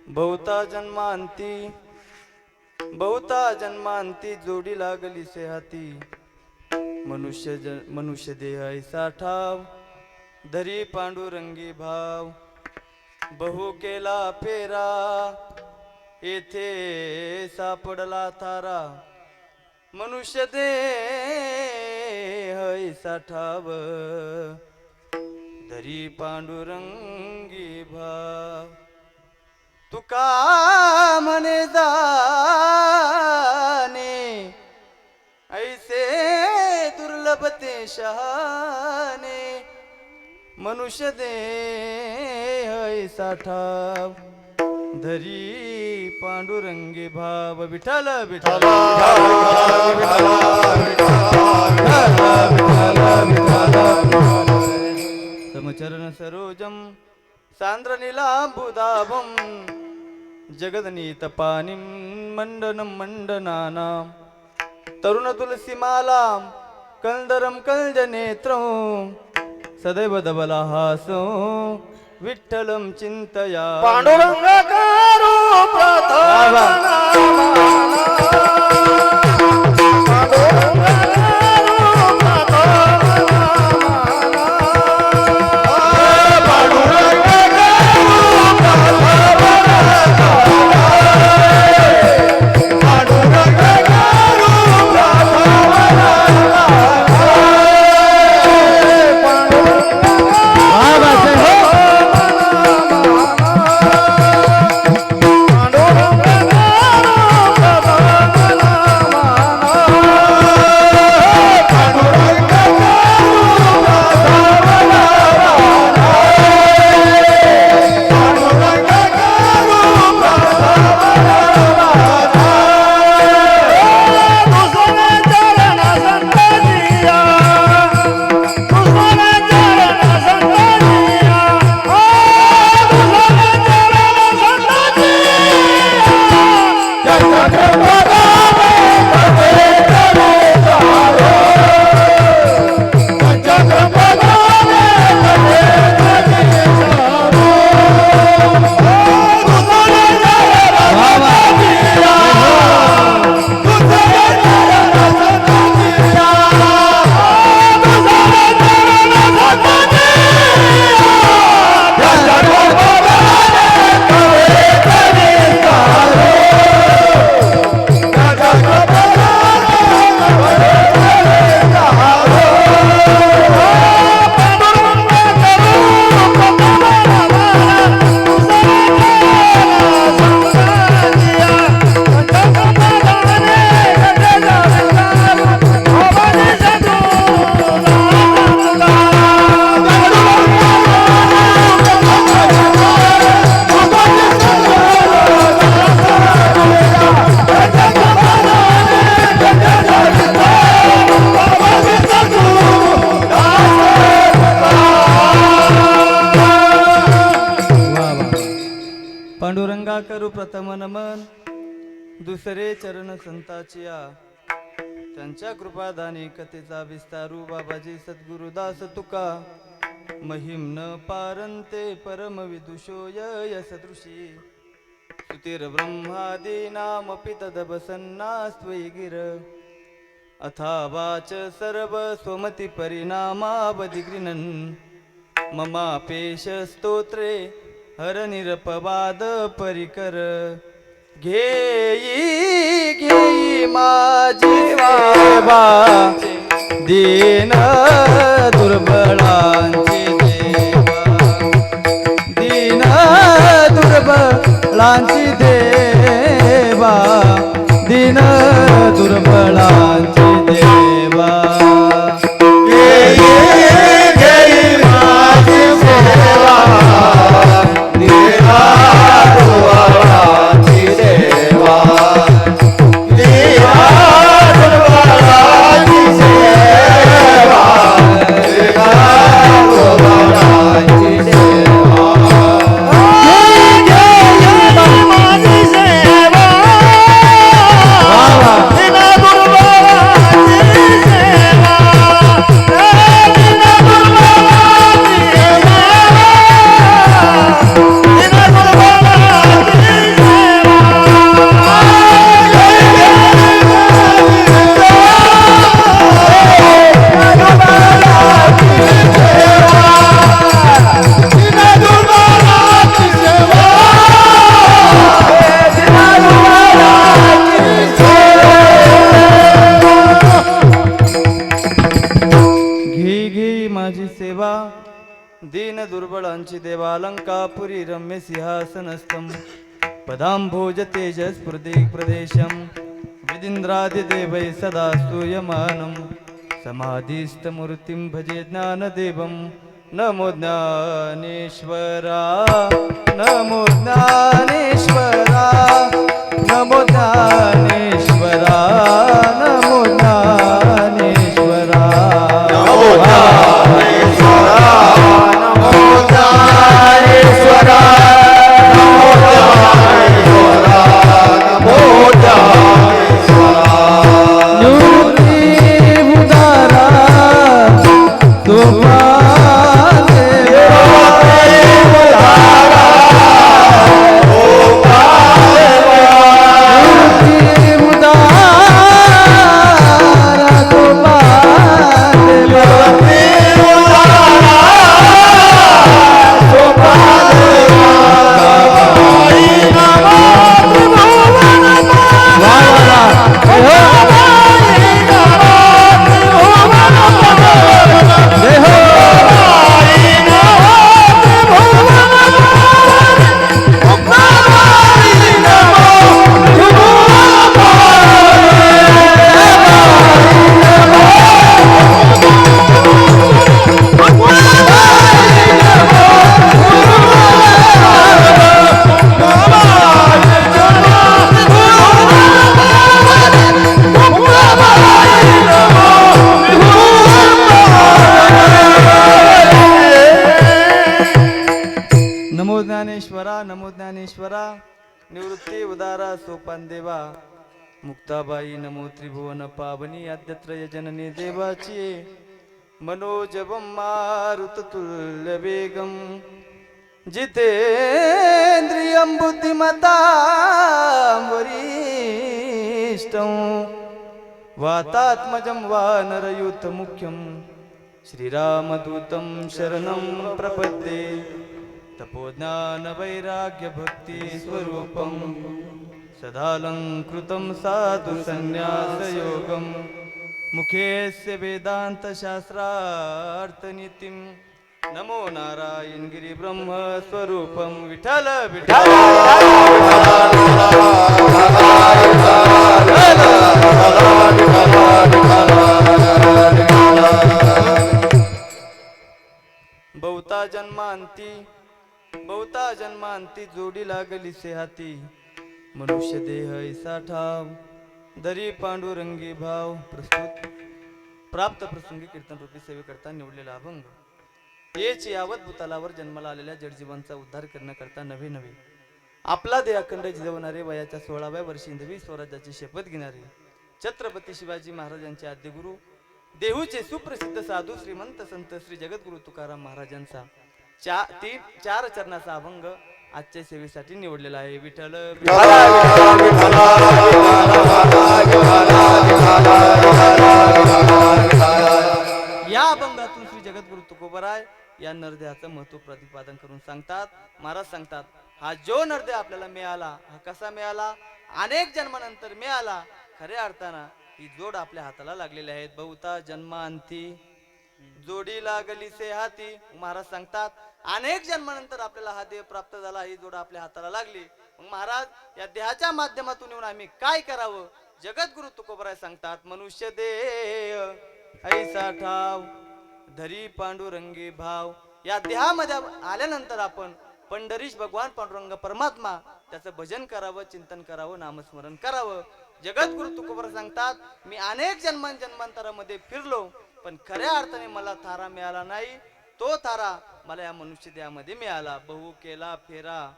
बहुता जन्मांती जोडी लागली से हाती। मनुष्य देह ऐसा ठाव धरी पांडुरंगी भाव। बहु केला फेरा येथे सापडला थारा। मनुष्य देह ऐसा ठाव धरी पांडुरंगी भाव। तुका म्हणे जाणे ऐसे दुर्लभ ते शहाणे। मनुष्य देह ऐसा ठाव धरी पांडुरंगी भाव। विठ्ठल विठ्ठल समचरण सरोजम सांद्र नीलांबुदाभं जगदनीतपानिं मंडनं मंडनानां। तरुण तुलसीमालां कंदरं कल्जनेत्रं सदैव धवलहासं विठ्ठलं चिंतया। पांडुरंगाकारो पांडुरंगा करू प्रथम नमन दुसरे चरण संताचिया। त्यांच्या कृपादानी कथेचा विस्तारू बाबाजी सद्गुरुदास तुका। महिम न पारंते परम विदुषोय सदृशी। सुतिर ब्रह्मादी नाम पितदबसन्नास्त्वयि गिर। अथा वाच सर्व स्वमति परिणामावधि गृह्णन्। ममापेश स्तोत्रे हर निरपवाद परिकर। घेई घेई माझी सेवा दीन दुर्बळांची देवा। दीन दुर्बळांची देवा दीन दुर्बळांची देवा। अलकापुरी रम्य सिंहासनस्थं पदाम्भोज तेजस्फुर्दिक् प्रदेशं विदिन्द्रादिदेवैः सदा स्तूयमानं समाधिस्थमूर्तिं भजे ज्ञानदेवं नमो ज्ञानेश्वरा नमो ज्ञानेश्वरा नमो ज्ञानेश्वरा नमो ज्ञानेश्वरा नमो ज्ञानेश्वरा निवृत्ती उदारा सोपान देवा मुक्ताबाई नमो त्रिभुवन पावनी आद्यत्रय जननी देवाची मनोजवं मारुततुल्य वेगं जितेन्द्रियं बुद्धिमतां वरिष्ठं वातात्मजं वानरयूथमुख्यं श्रीरामदूतं शरणं प्रपद्ये तपोज्ञान वैराग्य भक्ति स्वरूपं सदालंकृतं साधु संन्यास योगं मुखेस्य वेदांत शास्त्रार्थनीतिं नमो नारायण गिरी ब्रह्म स्वरूपं विठ्ठल विठ्ठल बहुता जन्मांती जोडी लागली से हाती मनुष्य देह ऐसा ठाव दरी पांडुरंगी भाव प्रस्तुत प्राप्त प्रसंगी कीर्तन रूपी सेवेकरता निवडलेला अभंग हेच यावत भूतालावर जन्माला आलेल्या जडजीवांचा उद्धार करण्याकरता नवे नवे आपला देहाखंड झिजवणारे वयाच्या 16व्या वर्षी हिंदवी स्वराज्याची शपथ घेणारे छत्रपती शिवाजी महाराजांचे आद्यगुरु देहूचे सुप्रसिद्ध साधू श्रीमंत संत श्री जगद्गुरु तुकाराम महाराजांचा चार चरणाचा अभंग आजच्या सेवेसाठी निवडलेला आहे विठ्ठल या अभंगातून श्री जगद्गुरु तुकोबराय या नरदेहाचं महत्व प्रतिपादन करून सांगतात महाराज सांगतात हा जो नरदेह आपल्याला मिळाला हा कसा मिळाला अनेक जन्मानंतर मिळाला खऱ्या अर्थानं ही जोड आपल्या हाताला लागलेली आहेत बहुता जन्मांती जोडी लागली से हाती महाराज सांगतात अनेक जन्मानंतर आपल्याला हा देह प्राप्त झाला ही जोड आपल्या हाताला लागली मग महाराज या देहाच्या माध्यमातून येऊन आम्ही काय करावं जगद्गुरु तुकोबराय सांगतात मनुष्य देह ऐसा ठाव धरी पांडुरंगी भाव या देहामध्ये आल्यानंतर आपण पंढरीश भगवान पांडुरंग परमात्मा त्याचं भजन करावं चिंतन करावं नामस्मरण करावं जगद्गुरु तुकोबराय सांगतात मी अनेक जन्मांतरामध्ये फिरलो पण खऱ्या अर्थाने मला थारा मिळाला नाही तो थारा मला या मनुष्य देहामध्ये मिळाला बहु केला फेरा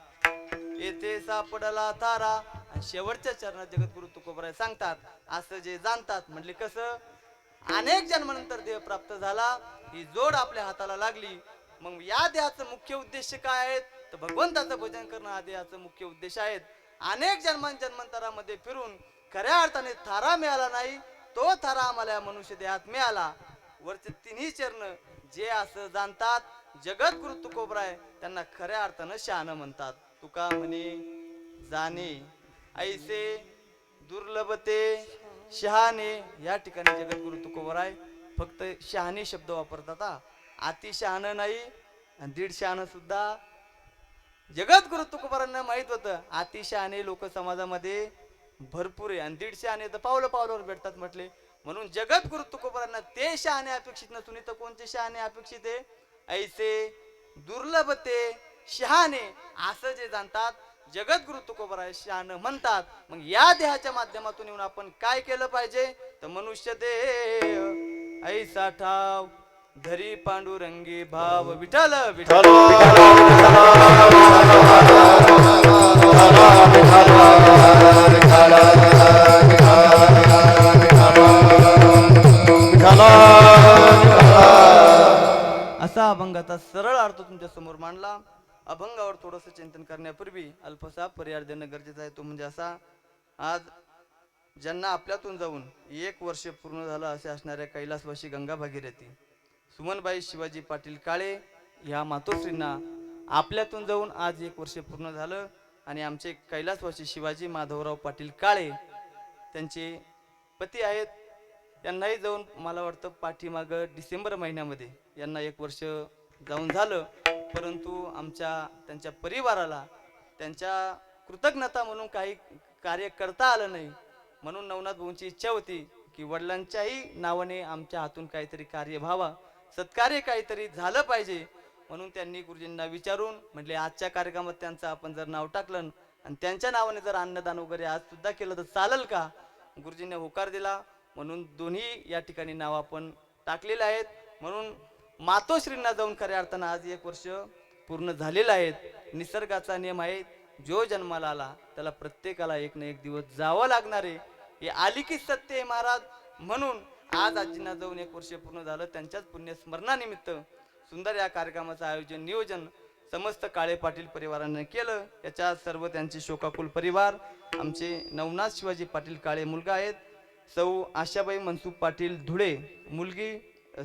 येथे सापडला थारा आणि शेवटच्या चरणात जगद्गुरु तुकोबराय सांगतात असं जे जाणतात म्हणजे कसं अनेक जन्मानंतर देह प्राप्त झाला ही जोड आपल्या हाताला लागली मग या देहाचं मुख्य उद्देश काय आहेत तर भगवंताचं भजन करणं हा देहाचं मुख्य उद्देश आहेत अनेक जन्मांतरामध्ये फिरून खऱ्या अर्थाने थारा मिळाला नाही तो थारा आम्हाला या मनुष्य देहात मिळाला वरचे तिन्ही चरण जे असं जाणतात जगद्गुरु तुकोबराय त्यांना खऱ्या अर्थानं शहाणं म्हणतात तुका म्हणे जाणे ऐसे दुर्लभते शहाणे या ठिकाणी जगद्गुरु तुकोबराय फक्त शहाणे शब्द वापरतात अति शहाणं नाही आणि दीड शहाणं सुद्धा जगद्गुरु तुकोबारांना माहित होतं अतिशहाणे लोक समाजामध्ये भरपूर आहे आणि 150 शहाणे तर पावलं पावलावर भेटतात म्हटले. म्हणून जगद्गुरु तुकोबारांना ते शहाणे अपेक्षित नसून इथं कोणते शहाणे अपेक्षित आहे? ऐसे दुर्लभ ते शहाणे असं जे जाणतात जगद्गुरु तुकोबाराय शहाणं म्हणतात. मग या देहाच्या माध्यमातून येऊन आपण काय केलं पाहिजे? तर मनुष्य देह ऐसा ठाव धरी पांडुरंगी भाव विठ्ठल विठ्ठल असा अभंगाचा सरळ अर्थ तुमच्या समोर मांडला. अभंगावर थोडस चिंतन करण्यापूर्वी अल्पसा पर्याय देणं गरजेचं आहे. तो म्हणजे असा, आज ज्यांना आपल्यातून जाऊन 1 वर्ष पूर्ण झालं असे असणाऱ्या कैलासवासी गंगा भागीरथी सुमनबाई शिवाजी पाटील काळे ह्या मातोश्रींना आपल्यातून जाऊन आज 1 वर्ष पूर्ण झालं. आणि आमचे कैलासवासी शिवाजी माधवराव पाटील काळे त्यांचे पती आहेत. त्यांनाही जाऊन मला वाटतं पाठीमाग डिसेंबर महिन्यामध्ये यांना 1 वर्ष जाऊन झालं. परंतु त्यांच्या परिवाराला त्यांच्या कृतज्ञता म्हणून काही कार्य करता आलं नाही. म्हणून नवनाथ भाऊंची इच्छा होती की वडिलांच्याही नावाने आमच्या हातून काहीतरी कार्य व्हावा, सत्कार्य काहीतरी झालं पाहिजे. म्हणून त्यांनी गुरुजींना विचारून म्हटले आजच्या कार्यक्रमात त्यांचं आपण जर नाव टाकलं आणि त्यांच्या नावाने जर अन्नदान वगैरे आज सुद्धा केलं तर चालेल का? गुरुजींनी होकार दिला. म्हणून दोन्ही या ठिकाणी नाव आपण टाकलेले आहेत. म्हणून मातोश्रींना जाऊन खऱ्या अर्थानं आज 1 वर्ष पूर्ण झालेलं आहेत. निसर्गाचा नियम आहे, जो जन्माला आला त्याला प्रत्येकाला एक ना एक दिवस जावं लागणार आहे. हे आलिकी सत्य आहे महाराज. म्हणून आज आजींना जाऊन 1 वर्ष पूर्ण झालं. त्यांच्याच पुण्यस्मरणानिमित्त सुंदर या कार्यक्रमाचं आयोजन नियोजन समस्त काळे पाटील परिवाराने केलं. याच्यात सर्व त्यांचे शोकाकुल परिवार, आमचे नवनाथ शिवाजी पाटील काळे मुलगा आहेत, सौ आशाबाई मनसुख पाटील धुळे मुलगी,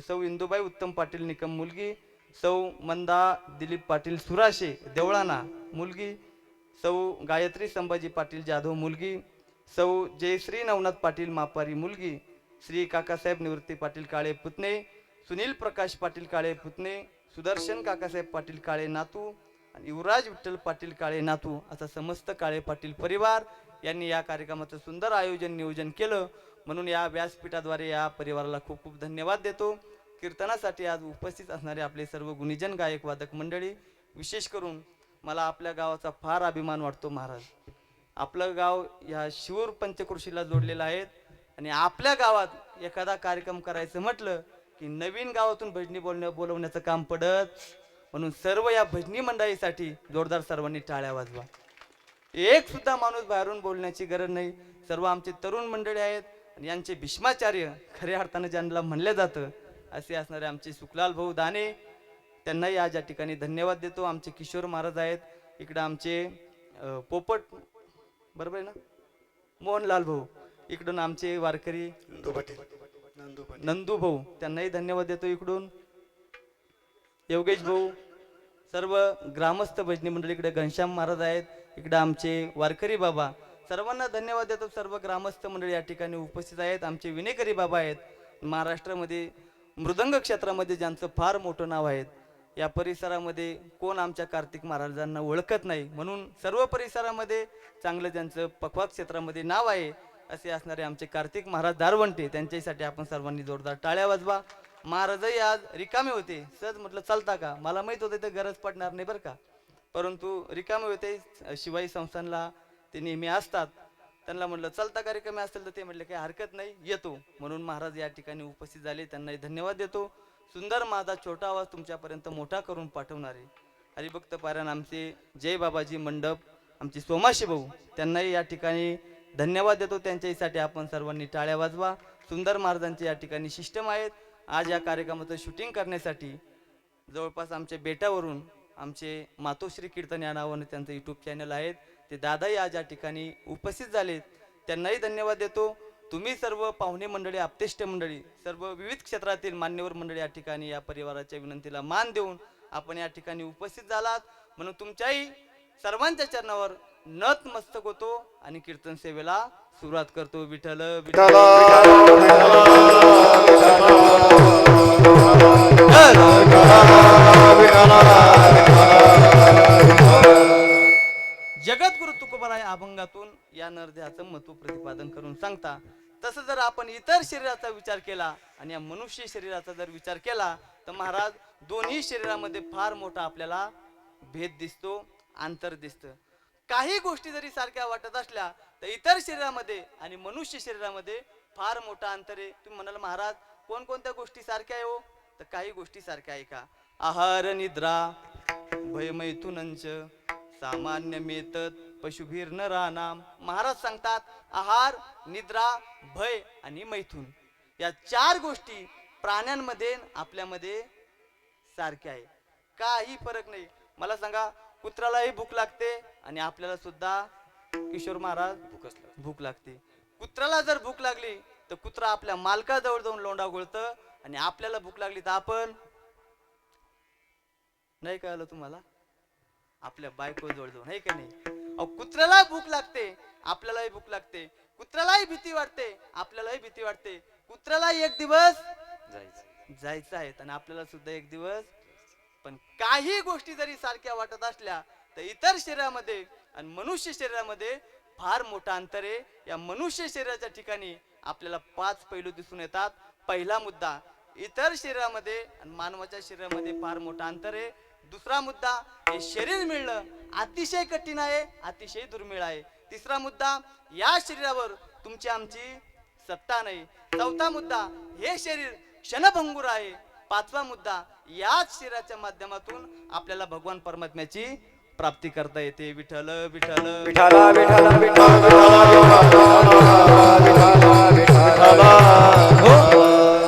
सौ इंदुबाई उत्तम पाटील निकम मुलगी, सौ मंदा दिलीप पाटील सुराशे देवळाना मुलगी, सौ गायत्री संभाजी पाटील जाधव मुलगी, सौ जयश्री नवनाथ पाटील मापारी मुलगी, श्री काकासाहेब निवृत्ती पाटील काळे पुतणे, सुनील प्रकाश पाटील काळे पुतणे, सुदर्शन काकासाहेब पाटील काळे नातू आणि युवराज विठ्ठल पाटील काळे नातू असा समस्त काळे पाटील परिवार यांनी या कार्यक्रमाचं सुंदर आयोजन नियोजन केलं. म्हणून या व्यासपीठाद्वारे या परिवाराला खूप खूप धन्यवाद देतो. कीर्तनासाठी आज उपस्थित असणारे आपले सर्व गुणीजन गायक वादक मंडळी, विशेष करून मला आपल्या गावाचा फार अभिमान वाटतो महाराज. आपलं गाव या शिवूर पंचक्रोशीला जोडलेलं आहे आणि आपल्या गावात एखादा कार्यक्रम करायचं म्हटलं की नवीन गावातून भजनी बोलवण्याचं काम पडत. म्हणून सर्व या भजनी मंडळीसाठी जोरदार सर्वांनी टाळ्या वाजवा. एक सुद्धा माणूस बाहेरून बोलण्याची गरज नाही. सर्व आमचे तरुण मंडळी आहेत आणि यांचे भीष्माचार्य खऱ्या अर्थानं ज्यांना म्हणलं जातं असे असणारे आमचे सुखलाल भाऊ दाने, त्यांनाही आज या ठिकाणी धन्यवाद देतो. आमचे किशोर महाराज आहेत, इकडं आमचे पोपट बरोबर आहे ना, मोहनलाल भाऊ, इकडून आमचे वारकरी नंदू भाऊ, त्यांनाही धन्यवाद देतो. इकडून योगेश भाऊ, सर्व ग्रामस्थ भजनी मंडळी, इकडे घनश्याम महाराज आहेत, इकडे आमचे वारकरी बाबा, सर्वांना धन्यवाद देतो. सर्व ग्रामस्थ मंडळी या ठिकाणी उपस्थित आहेत. आमचे विनेकरी बाबा आहेत, महाराष्ट्रामध्ये मृदंग क्षेत्रामध्ये ज्यांचं फार मोठं नाव आहे. या परिसरामध्ये कोण आमच्या कार्तिक महाराजांना ओळखत नाही. म्हणून सर्व परिसरामध्ये चांगलं ज्यांचं पक्वात क्षेत्रामध्ये नाव आहे असे असणारे आमचे कार्तिक महाराज दारवंटे, त्यांच्यासाठी आपण सर्वांनी जोरदार टाळ्या वाजवा. महाराजही आज रिकामे होते. सहज म्हटलं चालता का, मला माहित होतं ते गरज पडणार नाही बरं का, परंतु रिकामे होते. शिवाई संस्थानला ते नेहमी असतात. त्यांना म्हटलं चालता कार्यक्रम असेल तर ते म्हटले काही हरकत नाही, येतो. म्हणून महाराज या ठिकाणी उपस्थित झाले, त्यांनाही धन्यवाद देतो. सुंदर माझा छोटा आवाज तुमच्यापर्यंत मोठा करून पाठवणारे हरिभक्त पारायण आमचे जय बाबाजी मंडप, आमचे सोमाशी भाऊ, त्यांनाही या ठिकाणी धन्यवाद देतो. त्यांच्यासाठी आपण सर्वांनी टाळ्या वाजवा. सुंदर महाराजांचे या ठिकाणी सिस्टम आहेत. आज या कार्यक्रमाचं शूटिंग करण्यासाठी जवळपास आमच्या बेटावरून आमचे मातोश्री कीर्तन या नावाने त्यांचं यूट्यूब चॅनल आहेत, ते दादाही आज या ठिकाणी उपस्थित झालेत. त्यांनाही धन्यवाद देतो. तुम्ही सर्व पाहुणे मंडळी, आप्तेष्ट मंडळी, सर्व विविध क्षेत्रातील मान्यवर मंडळी या ठिकाणी या परिवाराच्या विनंतीला मान देऊन आपण या ठिकाणी उपस्थित झालात. म्हणून तुमच्याही सर्वांच्या चरणावर नतमस्तक होतो आणि कीर्तन सेवेला सुरुवात करतो. विठ्ठल विठ्ठल विठ्ठल जगद्गुरु तुकोबाराय अभंगातून या नरदेहाचं महत्व प्रतिपादन करून सांगता. तसं जर आपण इतर शरीराचा विचार केला आणि या मनुष्य शरीराचा जर विचार केला तर महाराज दोन्ही शरीरामध्ये फार मोठा आपल्याला भेद दिसतो, अंतर दिसतं. काही गोष्टी जरी सारख्या वाटत असल्या तर इतर शरीरामध्ये आणि मनुष्य शरीरामध्ये फार मोठा अंतर आहे. तुम्ही म्हणाल महाराज कोणकोणत्या गोष्टी सारख्या आहे हो, तर काही गोष्टी सारख्या आहे का? आहार निद्रा भय मैथुनंच सामान्य मेतत पशुभीर नरानाम. महाराज सांगतात आहार, निद्रा, भय आणि मैथुन या चार गोष्टी प्राण्यांमध्ये आपल्यामध्ये सारख्या आहे, काही फरक नाही. मला सांगा कुत्रालाही भूक लागते आणि आपल्याला सुद्धा किशोर महाराज भूक लागते. कुत्राला जर भूक लागली तर कुत्रा आपल्या मालकाजवळ जाऊन लोंढा गोळतं आणि आपल्याला भूक लागली तर आपण नाही कळलं तुम्हाला आपल्या बायको जवळ जाऊन, आहे का नाही? अहो कुत्र्याला भूक लागते, आपल्यालाही भूक लागते. कुत्र्यालाही भीती वाटते, आपल्यालाही भीती वाटते. कुत्र्याला एक दिवस जायचं आहे आणि आपल्याला सुद्धा एक दिवस. पण काही गोष्टी जरी सारख्या वाटत असल्या तर इतर शरीरामध्ये आणि मनुष्य शरीरामध्ये फार मोठा अंतर आहे. या मनुष्य शरीराच्या ठिकाणी आपल्याला 5 पैलू दिसून येतात. पहिला मुद्दा, इतर शरीरामध्ये आणि मानवाच्या शरीरामध्ये फार मोठा अंतर आहे. दुसरा मुद्दा, हे शरीर मिळणं अतिशय कठीण आहे, अतिशय दुर्मिळ आहे. तिसरा मुद्दा, या शरीरावर तुमची आमची सत्ता नाही. चौथा मुद्दा, हे शरीर क्षणभंगूर आहे. पाचवा मुद्दा, याच शरीराच्या माध्यमातून आपल्याला भगवान परमात्म्याची प्राप्ती करता येते. विठ्ठल विठ्ठल विठ्ठला विठ्ठला विठ्ठला.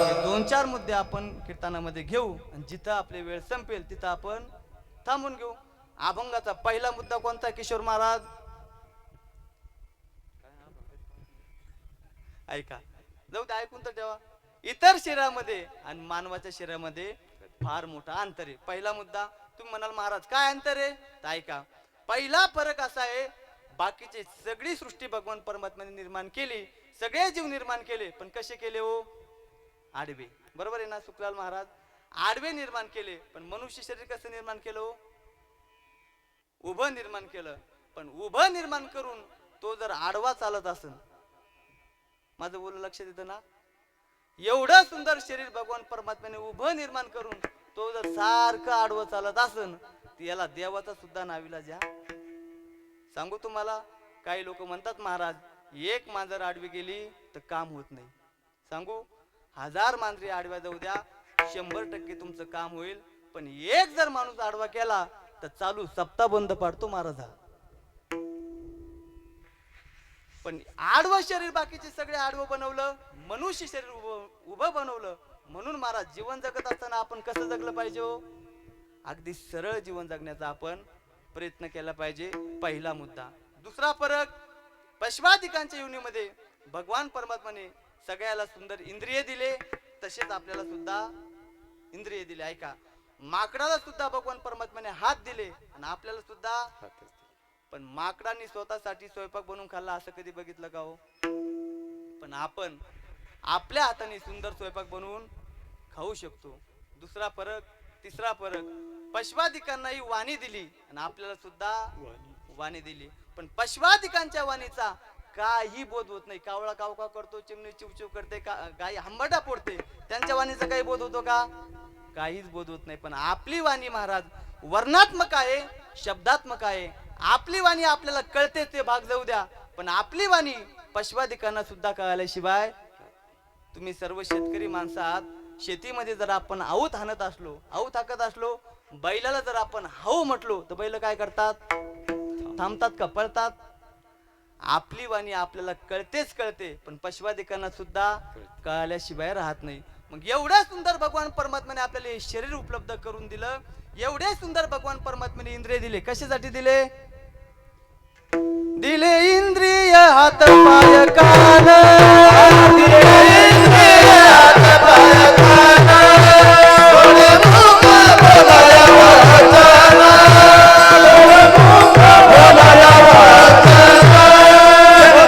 हे 2-4 मुद्दे आपण कीर्तनामध्ये घेऊ आणि जिथं आपली वेळ संपेल तिथं आपण थांबून घेऊ. अभंगाचा पहिला मुद्दा कोणता किशोर महाराज? ऐका, जाऊ दे, ऐकून तर ठेवा. इतर शरीरामध्ये आणि मानवाच्या शरीरामध्ये फार मोठा अंतर आहे. पहिला मुद्दा. तुम्ही म्हणाल महाराज काय अंतर आहे, तर ऐका. पहिला फरक असा आहे, बाकीची सगळी सृष्टी भगवान परमात्म्याने निर्माण केली, सगळे जीव निर्माण केले, पण कसे केले हो? आडवे. बरोबर आहे ना सुखलाल महाराज? आडवे निर्माण केले. पण मनुष्य शरीर कसं निर्माण केलं हो? उभं निर्माण केलं. पण उभं निर्माण करून तो जर आडवा चालत असेल, माझं बोलणं लक्षात येतं ना? एवढं सुंदर शरीर भगवान परमात्म्याने उभं निर्माण करून तो जर सारखं आडवं चालत असेल तर याला देवाचा सुद्धा नाविलाज आहे. सांगू तुम्हाला, काही लोक म्हणतात महाराज एक मांजर आडवी गेली तर काम होत नाही. सांगू, 1000 मांजरी आडव्या जाऊ द्या, 100% तुमचं काम होईल. पण एक जर माणूस आडवा केला तर चालू सप्ताह बंद पाडतो महाराज. पण आडवं शरीर बाकीचे सगळे आडवं बनवलं, मनुष्य शरीर उभं बनवलं. म्हणून महाराज जीवन जगत असताना आपण कसं जगलं पाहिजे हो? अगदी सरळ जीवन जगण्याचा आपण प्रयत्न केला पाहिजे. पहिला मुद्दा. दुसरा फरक, पशवादिकांच्या योनीमध्ये भगवान परमात्माने सगळ्याला सुंदर इंद्रिय दिले, तसेच आपल्याला सुद्धा इंद्रिय दिले. ऐका, माकडाला सुद्धा भगवान परमात्माने हात दिले आणि आपल्याला सुद्धा. पण माकडांनी स्वतःसाठी स्वयंपाक बनवून खाल्ला असं कधी बघितलं का हो? पण आपण आपल्या हाताने सुंदर स्वयंपाक बनवून खाऊ शकतो. दुसरा फरक. तिसरा फरक, पशवादिकांनाही वाणी दिली आणि आपल्याला सुद्धा वाणी दिली. पण पशवादिकांच्या वाणीचा काही बोध होत नाही. कावळा कावका करतो, चिमणी चिवचिव करते, गाई हंबरडा फोडते, त्यांच्या वाणीचा काही बोध होतो का? काहीच बोध होत नाही. पण आपली वाणी महाराज वर्णात्मक आहे, शब्दात्मक आहे. आपली वाणी आपल्याला कळते ते भाग जाऊ द्या, पण आपली वाणी पशवादिकांना सुद्धा कळाल्याशिवाय. तुम्ही सर्व शेतकरी माणसं आहात. शेतीमध्ये जर आपण आऊत हाणत असलो, आऊत हाकत असलो, बैलाला जर आपण हाऊ म्हटलो तर बैल काय करतात? थांबतात का पळतात? आपली वाणी आपल्याला कळतेच कळते, पण पशवादिकांना सुद्धा कळाल्याशिवाय राहत नाही. मग एवढ्या सुंदर भगवान परमात्म्याने आपल्याला हे शरीर उपलब्ध करून दिलं, एवढे सुंदर भगवान परमात्म्याने इंद्रिय दिले. कशासाठी दिले? दिले इंद्रिय हात पाय कान, दिले इंद्रिय हात पाय कान, डोळे मुख बोलाया वाचन, डोळे मुख बोलाया वाचन,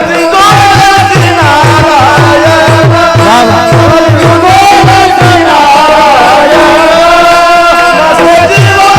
श्री गोविंद श्री नारायण, श्री गोविंद श्री नारायण, जीवा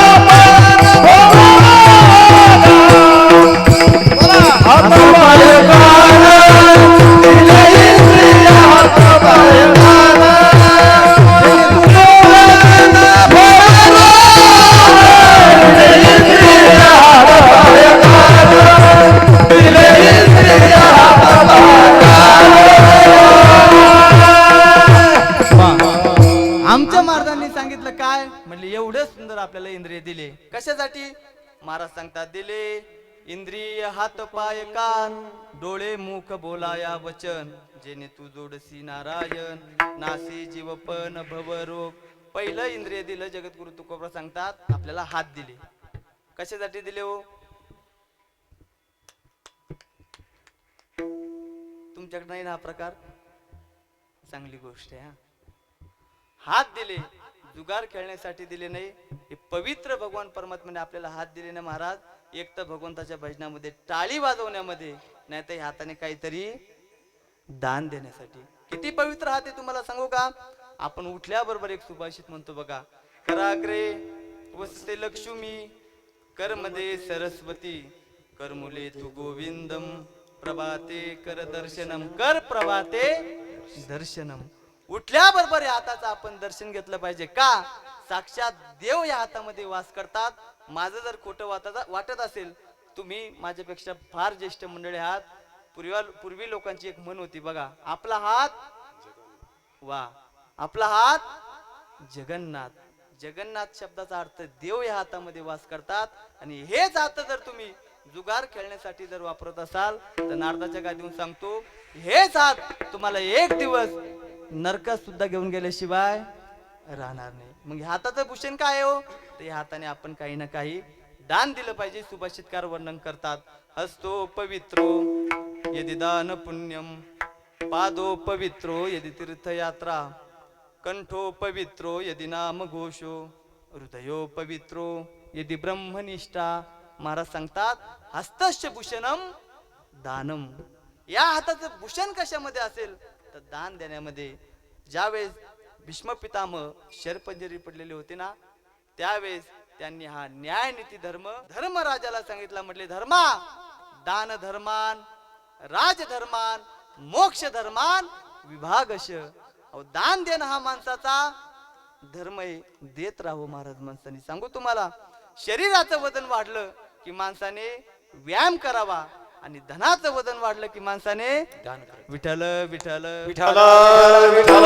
आमच्या महाराजांनी सांगितलं काय म्हणले एवढं सुंदर आपल्याला इंद्रिय दिले कशासाठी महाराज सांगतात दिले इंद्रिय हात पाय कान डोळे मुख बोलाया वचन जेणे तू जोडसी नारायण नासी जीवपन भवरोग पहिलं इंद्रिय दिलं जगद्गुरु तुकोबरा सांगतात आपल्याला हात दिले कशासाठी दिले हो तुमच्याकडे नाही ना हा प्रकार चांगली गोष्ट आहे हात दिले जुगार खेळण्यासाठी दिले नाही हे पवित्र भगवान परमात्म्याने आपल्याला हात दिले ना महाराज एक तर भगवंताच्या भजनामध्ये टाळी वाजवण्यामध्ये नाही तर हाताने काहीतरी दान देण्यासाठी किती पवित्र हात आहे तुम्हाला सांगू का आपण उठल्याबरोबर एक सुभाषित म्हणतो बघा कराग्रे वसते लक्ष्मी करमध्ये सरस्वती करमुले तू गोविंदम प्रभाते कर दर्शनम कर प्रभाते दर्शनम उठल्याबरोबर या हाताचं आपण दर्शन घेतलं पाहिजे का साक्षात देव या हातामध्ये वास करतात माझं जर खोटं वाटत असेल तुम्ही माझ्यापेक्षा फार ज्येष्ठ मंडळी आहात पूर्वी लोकांची एक म्हण होती बघा आपला हात वा आपला हात जगन्नाथ जगन्नाथ शब्दाचा अर्थ देव या हातामध्ये वास करतात आणि हेच हात जर तुम्ही जुगार खेळण्यासाठी जर वापरत असाल तर नारदाच्या गादीवरून सांगतो हेच हात तुम्हाला एक दिवस नरकात सुद्धा घेऊन गेल्याशिवाय राहणार नाही मग हाताचं भूषण काय हो ते हाताने आपण काही ना काही दान दिलं पाहिजे सुभाषितकार वर्णन करतात हस्तो पवित्रो यदि दान पुण्यम पादो पवित्रो यदि तीर्थयात्रा कंठो पवित्रो यदि नाम घोषो हृदयो पवित्रो यदि ब्रह्मनिष्ठा महाराज सांगतात हस्तस्य भूषणम दानम या हाताचं भूषण कशामध्ये असेल तर दान देण्यामध्ये ज्यावेळेस भीष्म पितामह शरपंजरी पडलेले होते ना त्यावेळेस त्यांनी हा न्याय नीती धर्म राजाला सांगितला म्हटले धर्मा दान धर्मान राजधर्मान मोक्ष धर्मान विभागश दान देणं हा माणसाचा धर्म आहे देत राहू महाराज माणसाने सांगू तुम्हाला शरीराचं वजन वाढलं की माणसाने व्यायाम करावा आणि धनाचं वजन वाढलं की माणसाने विठ्ठल विठ्ठल विठ्ठल विठ्ठल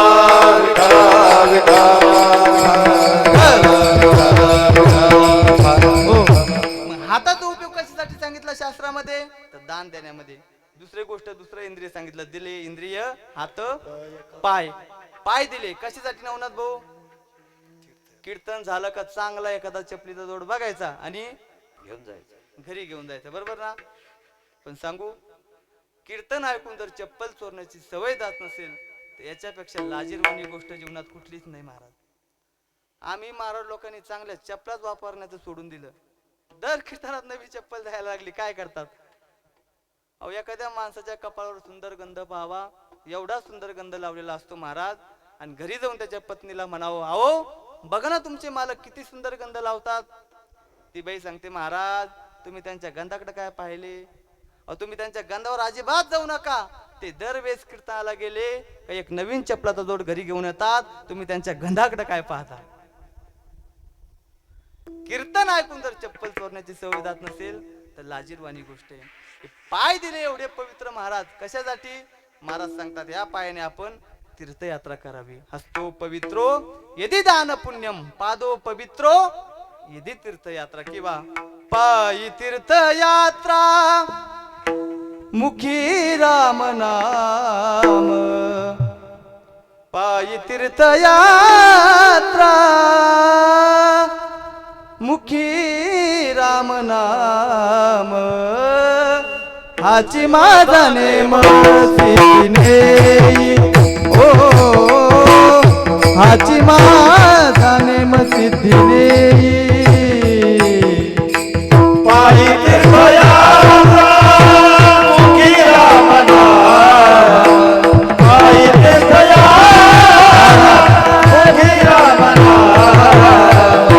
हाताचा उपयोग कशासाठी सांगितला शास्त्रामध्ये तर दान देण्यामध्ये दुसरं इंद्रिय सांगितलं दिले इंद्रिय हात पाय पाय दिले कशासाठी नवनाथ भाऊ कीर्तन झालं का चांगला एखादा चपलीचा जोड बघायचा आणि घेऊन जायचं घरी घेऊन जायचं बरोबर ना पण सांगू कीर्तन ऐकून जर चप्पल चोरण्याची सवय जात नसेल तर याच्यापेक्षा लाजीरवाणी गोष्ट जीवनात कुठलीच नाही महाराज आम्ही महाराज लोकांनी चांगल्या चप्पलाच वापरण्याचं सोडून दिलं दर कीर्तनात नवी चप्पल द्यायला लागली काय करतात अहो एखाद्या माणसाच्या कपाळावर सुंदर गंध पाहावा एवढा सुंदर गंध लावलेला असतो महाराज आणि घरी जाऊन त्याच्या पत्नीला म्हणावं अहो बघा ना तुमचे मालक किती सुंदर गंध लावतात ती बाई सांगते महाराज तुम्ही त्यांच्या गंधाकडे काय पाहिले अहो तुम्ही त्यांच्या गंधावर अजिबात जाऊ नका ते दरवेळेस कीर्तनाला गेले का एक नवीन चपलाचा जोड घरी घेऊन येतात तुम्ही त्यांच्या गंधाकडे काय पाहता कीर्तन ऐकून जर चप्पल चोरण्याची सवय जात नसेल तर लाजीरवाणी गोष्ट आहे पाय दिले एवढे पवित्र महाराज कशासाठी महाराज सांगतात या पायाने आपण तीर्थयात्रा करावी हस्तो पवित्रो यदि दान पुण्यम पादो पवित्रो यदि तीर्थयात्रा किंवा पायी तीर्थयात्रा मुखी राम नाम पायी तीर्थयात्रा मुखी राम नाम हाची माझा नेम सिने ओ हाची माझा नेम सिद्धीने पायी तीर्थयात्रा मुखी राम नाम पायी तीर्थयात्रा मुखी राम नाम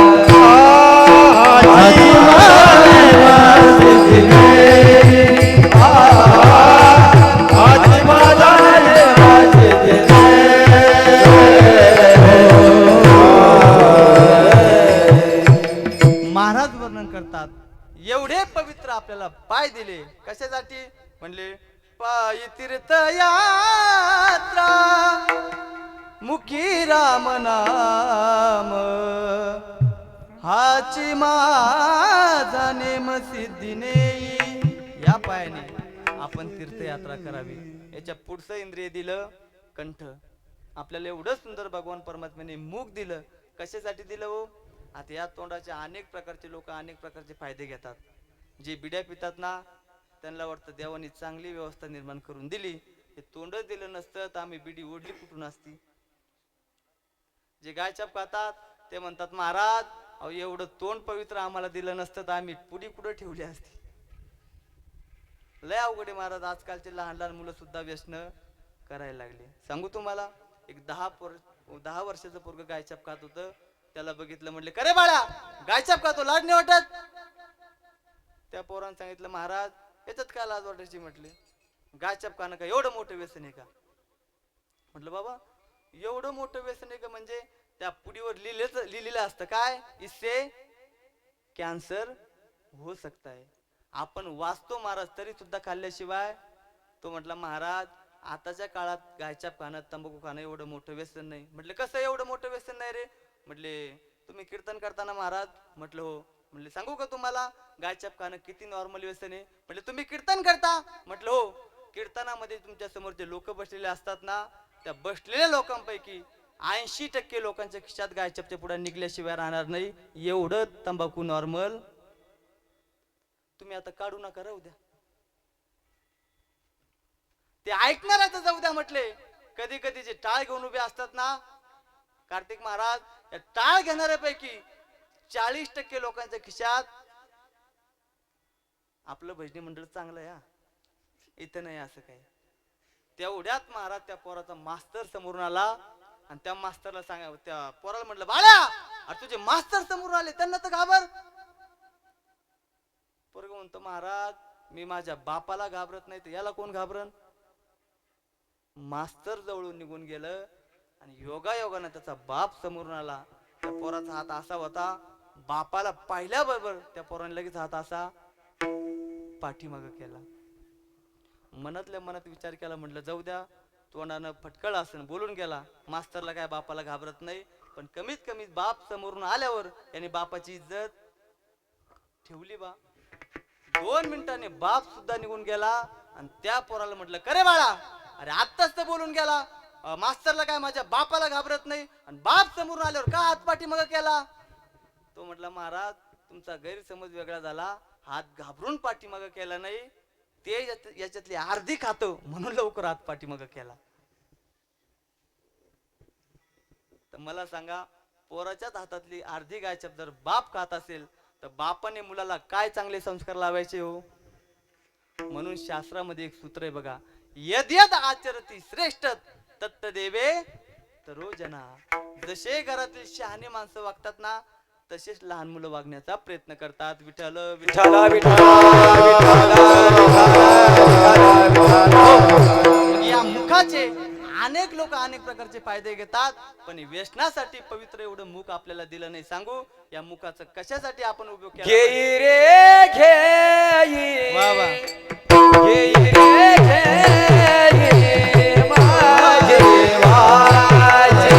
हाची माझा नेम सिद्धीने म्हणले पायी तीर्थ यात्रा मुखी राम नाम हाची माझा नेम सिद्धीने या पायाने आपण तीर्थयात्रा करावी. याच्या पुढचं इंद्रिय दिलं कंठ. आपल्याला एवढं सुंदर भगवान परमात्म्याने मुख दिलं. कशासाठी दिलं हो? आता या तोंडाचे अनेक प्रकारचे लोक अनेक प्रकारचे फायदे घेतात. जे बिड्या पितात ना त्यांना वाटतं देवानी चांगली व्यवस्था निर्माण करून दिली. हे तोंडच दिलं नसतं तर आम्ही बिडी ओढली कुठून असती. जे गायछाप खातात ते म्हणतात महाराज अहो एवढं तोंड पवित्र आम्हाला दिलं नसतं तर आम्ही पुडी कुठं ठेवली असती. लय अवघडे महाराज. आजकालचे लहान लहान मुलं सुद्धा व्यसन करायला लागले. सांगू तुम्हाला एक 10 वर्षाचं पोरग गायछाप खात होतं. त्याला बघितलं म्हटले करे बाळा गायछाप खातो लाज नाही वाटत. त्या पोरानं सांगितलं महाराज याच्यात काय लाज वाटायची. म्हटले गायछाप खाणं का एवढं मोठं व्यसन आहे का? म्हटलं बाबा एवढं मोठं व्यसन आहे का? म्हणजे त्या पुडीवर लिहिलेलं असतं काय इससे कॅन्सर हो सकता है. आपण वाचतो महाराज तरी सुद्धा खाल्ल्याशिवाय. तो म्हटला महाराज आताच्या काळात गायछाप खाणं तंबाखू खाणं एवढं मोठं व्यसन नाही. म्हटलं कसं एवढं मोठं व्यसन नाही रे? म्हटले तुम्ही कीर्तन करताना महाराज. म्हटलं हो. म्हटले सांगू का तुम्हाला गायछाप खाणं किती नॉर्मल व्यसन आहे? म्हटले तुम्ही कीर्तन करता? म्हटलं हो. कीर्तनामध्ये तुमच्या समोर जे लोक बसलेले असतात ना त्या बसलेल्या लोकांपैकी 80% लोकांच्या खिशात गायछापच्या पुढे निघल्याशिवाय राहणार नाही. एवढं तंबाखू नॉर्मल. तुम्ही आता काढू नका राहू द्या. ते ऐकणाऱ्याचं जाऊ द्या म्हटले. कधी कधी जे टाळ घेऊन उभे असतात ना कार्तिक महाराज या टाळ घेणाऱ्यापैकी 40% लोकांच्या खिशात आपलं भजनी मंडळ चांगलं आहे. इथं नाही असं काय. तेवढ्यात महाराज त्या पोराचा मास्तर समोरून आला आणि त्या मास्तरला सांगा त्या पोराला म्हटलं बाळा अरे तुझे मास्तर समोरून आले त्यांना तर घाबर. पोरग म्हणतो महाराज मी माझ्या बापाला घाबरत नाही तर याला कोण घाबरन. मास्तर जवळून निघून गेलं आणि योगायोगाने त्याचा बाप समोरून आला. त्या पोराचा हात असा होता बापाला पाहिल्याबरोबर त्या पोराने लगेच हात असा पाठीमाग केला. मनातल्या मनात विचार केला म्हटलं जाऊ द्या तोंडानं फटकळ असं बोलून गेला. मास्तरला काय बापाला घाबरत नाही पण कमीत कमी बाप समोरून आल्यावर याने बापाची इज्जत ठेवली बा. 2 मिनिटांनी बाप सुद्धा निघून गेला आणि त्या पोराला म्हटलं करे बाळा अरे आत्ताच तर बोलून गेला मास्तरला काय माझ्या बापाला घाबरत नाही आणि बाप समोरून आल्यावर का हात पाठीमाग केला. तो म्हटला महाराज तुमचा गैरसमज वेगळा झाला. हात घाबरून पाठीमाग केला नाही ते याच्यातली अर्धी खातो म्हणून लवकर हात पाठीमाग केला. तर मला सांगा पोराच्याच हातातली अर्धी गायछाप जर बाप खात असेल तर बापाने मुलाला काय चांगले संस्कार लावायचे हो. म्हणून शास्त्रामध्ये एक सूत्र आहे बघा यद यद आचरती श्रेष्ठ तत्त देवे तरो जना. जसे घरातील शहाणे माणसं वागतात ना तसेच लहान मुलं वागण्याचा प्रयत्न करतात. विठ्ठल विठ्ठल या मुखाचे अनेक लोक अनेक प्रकारचे फायदे घेतात पण व्यसनासाठी पवित्र एवढं मुख आपल्याला दिलं नाही. सांगू या मुखाचं कशासाठी आपण उपयोग केला. घेई रे घेई वा वा घेई रे घेई माझे वाचे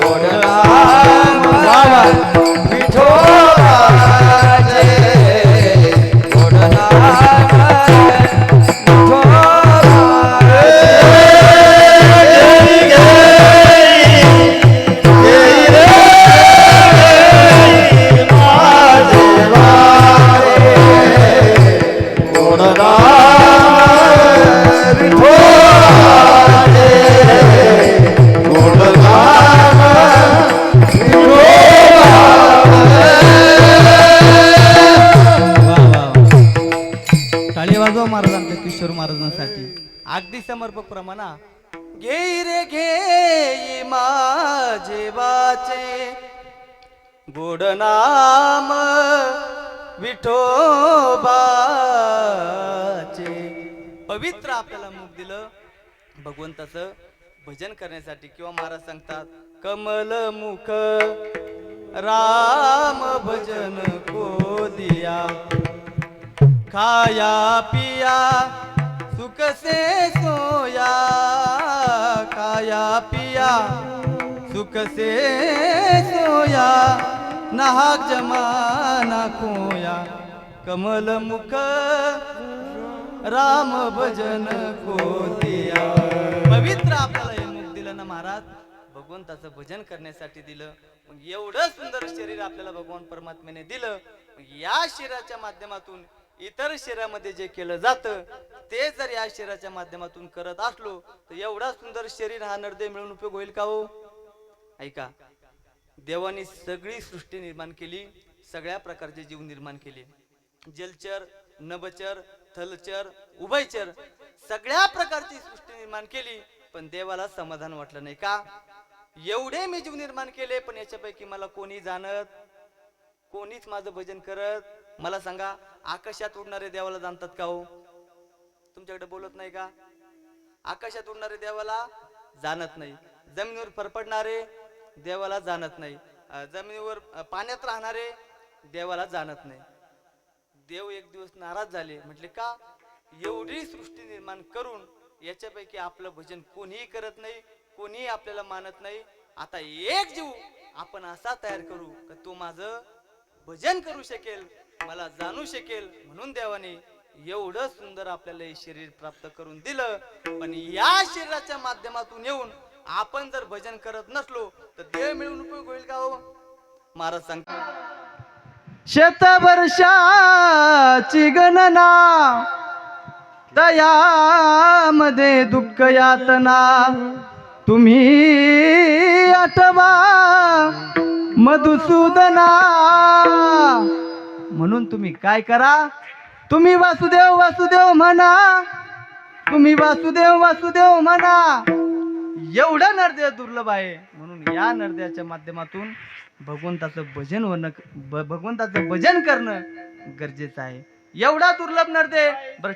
गोड नाम विठोबाचे गोड नाम महाराजांच्या किशोर महाराजांसाठी अगदी समर्पक प्रमाणा. घे रे घे माझे वाचे गोड नाम विठोबाचे. पवित्र आपल्याला मुख दिलं भगवंताचं भजन करण्यासाठी. किंवा महाराज सांगतात कमल मुख राम भजन को दिया खाया पिया सुख से सोया, खाया पिया सुख से सोया, नाहक जमाना खोया, कमल मुख राम भजन को दिया. पवित्र आपल्याला हे मुख दिलं ना महाराज, भगवंताचं भजन करण्यासाठी दिलं. मग एवढं सुंदर शरीर आपल्याला भगवान परमात्म्याने दिलं. मग या शरीराच्या माध्यमातून इतर शरीरामध्ये जे केलं जातं ते जर या शरीराच्या माध्यमातून करत असलो तर एवढा सुंदर शरीर हा नरदेह मिळून उपयोग होईल का हो? ऐका, देवाने सगळी सृष्टी निर्माण केली, सगळ्या प्रकारचे जीव निर्माण केले. जलचर, नभचर, थलचर, उभयचर, सगळ्या प्रकारची सृष्टी निर्माण केली. पण देवाला समाधान वाटलं नाही. का? एवढे मी जीव निर्माण केले पण याच्यापैकी मला कोणी जाणत, कोणीच माझं भजन करत. मला सांगा, आकाशात उडणारे देवाला जाणतात का हो? तुमच्याकडे बोलत नाही का? आकाशात उडणारे देवाला जाणत नाही. जमिनीवर फरफडणारे देवाला जाणत नाही. जमिनीवर पाण्यात राहणारे देवाला जाणत नाही. देव एक दिवस नाराज झाले, म्हटले का एवढी सृष्टी निर्माण करून याच्यापैकी आपलं भजन कोणीही करत नाही, कोणीही आपल्याला मानत नाही. आता एक जीव आपण असा तयार करू का तो माझं भजन करू शकेल, मला जाणू शकेल. म्हणून देवाने एवढं सुंदर आपल्याला हे शरीर प्राप्त करून दिलं. पण या शरीराच्या माध्यमातून येऊन आपण जर भजन करत नसलो तर देव मिळून उपयोग होईल का हो? महाराज सांगतात, शतवर्षाची गणना दयामध्ये दुःख यातना, तुम्ही आठवा मधुसूदना. म्हणून तुम्ही काय करा, तुम्ही वासुदेव वासुदेव म्हणा, तुम्ही वासुदेव वासुदेव म्हणा. एवढा नरदेह दुर्लभ आहे. म्हणून या नरदेहाच्या माध्यमातून भगवंताचं भजन होणं, भगवंताचं भजन करणं गरजेचं आहे. एवढा दुर्लभ नरदेह. बरं,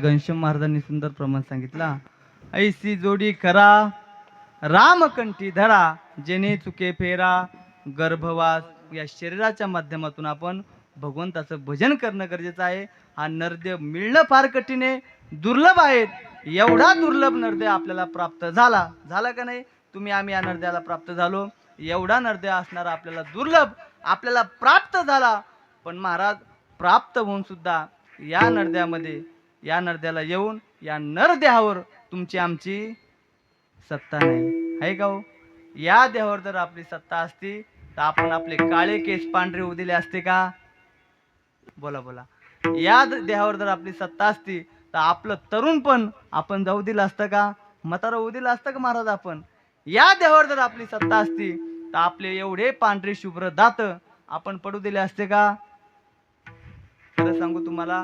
घनश्याम महाराजांनी सुंदर प्रमाण सांगितला. ऐसी जोडी करा रामकंठी धरा, जेणे चुके फेरा गर्भवास. या शरीराच्या माध्यमातून आपण भगवंताचं भजन करणं गरजेचं आहे. हा नरदेह मिळणं फार कठीण आहे, दुर्लभ आहे. एवढा दुर्लभ नरदेह आपल्याला प्राप्त झाला का नाही? तुम्ही आम्ही या नरदेहाला प्राप्त झालो. एवढा नरदेह असणारा आपल्याला दुर्लभ आपल्याला प्राप्त झाला. पण महाराज, प्राप्त होऊन सुद्धा या नरदेहामध्ये, या नरदेहाला येऊन या नरदेहावर तुमची आमची सत्ता नाही आहे का हो? या देहावर जर आपली सत्ता असती तर आपण आपले काळे केस पांढरे होऊ दिले असते का? बोला बोला. या देहावर जर आपली सत्ता असती तर आपलं तरुण पण आपण जाऊ दिलं असतं का? म्हातारं होऊ दिलं असतं का महाराज आपण? या देहावर जर आपली सत्ता असती तर आपले एवढे पांढरे शुभ्र दात आपण पडू दिले असते का? खरं सांगू तुम्हाला,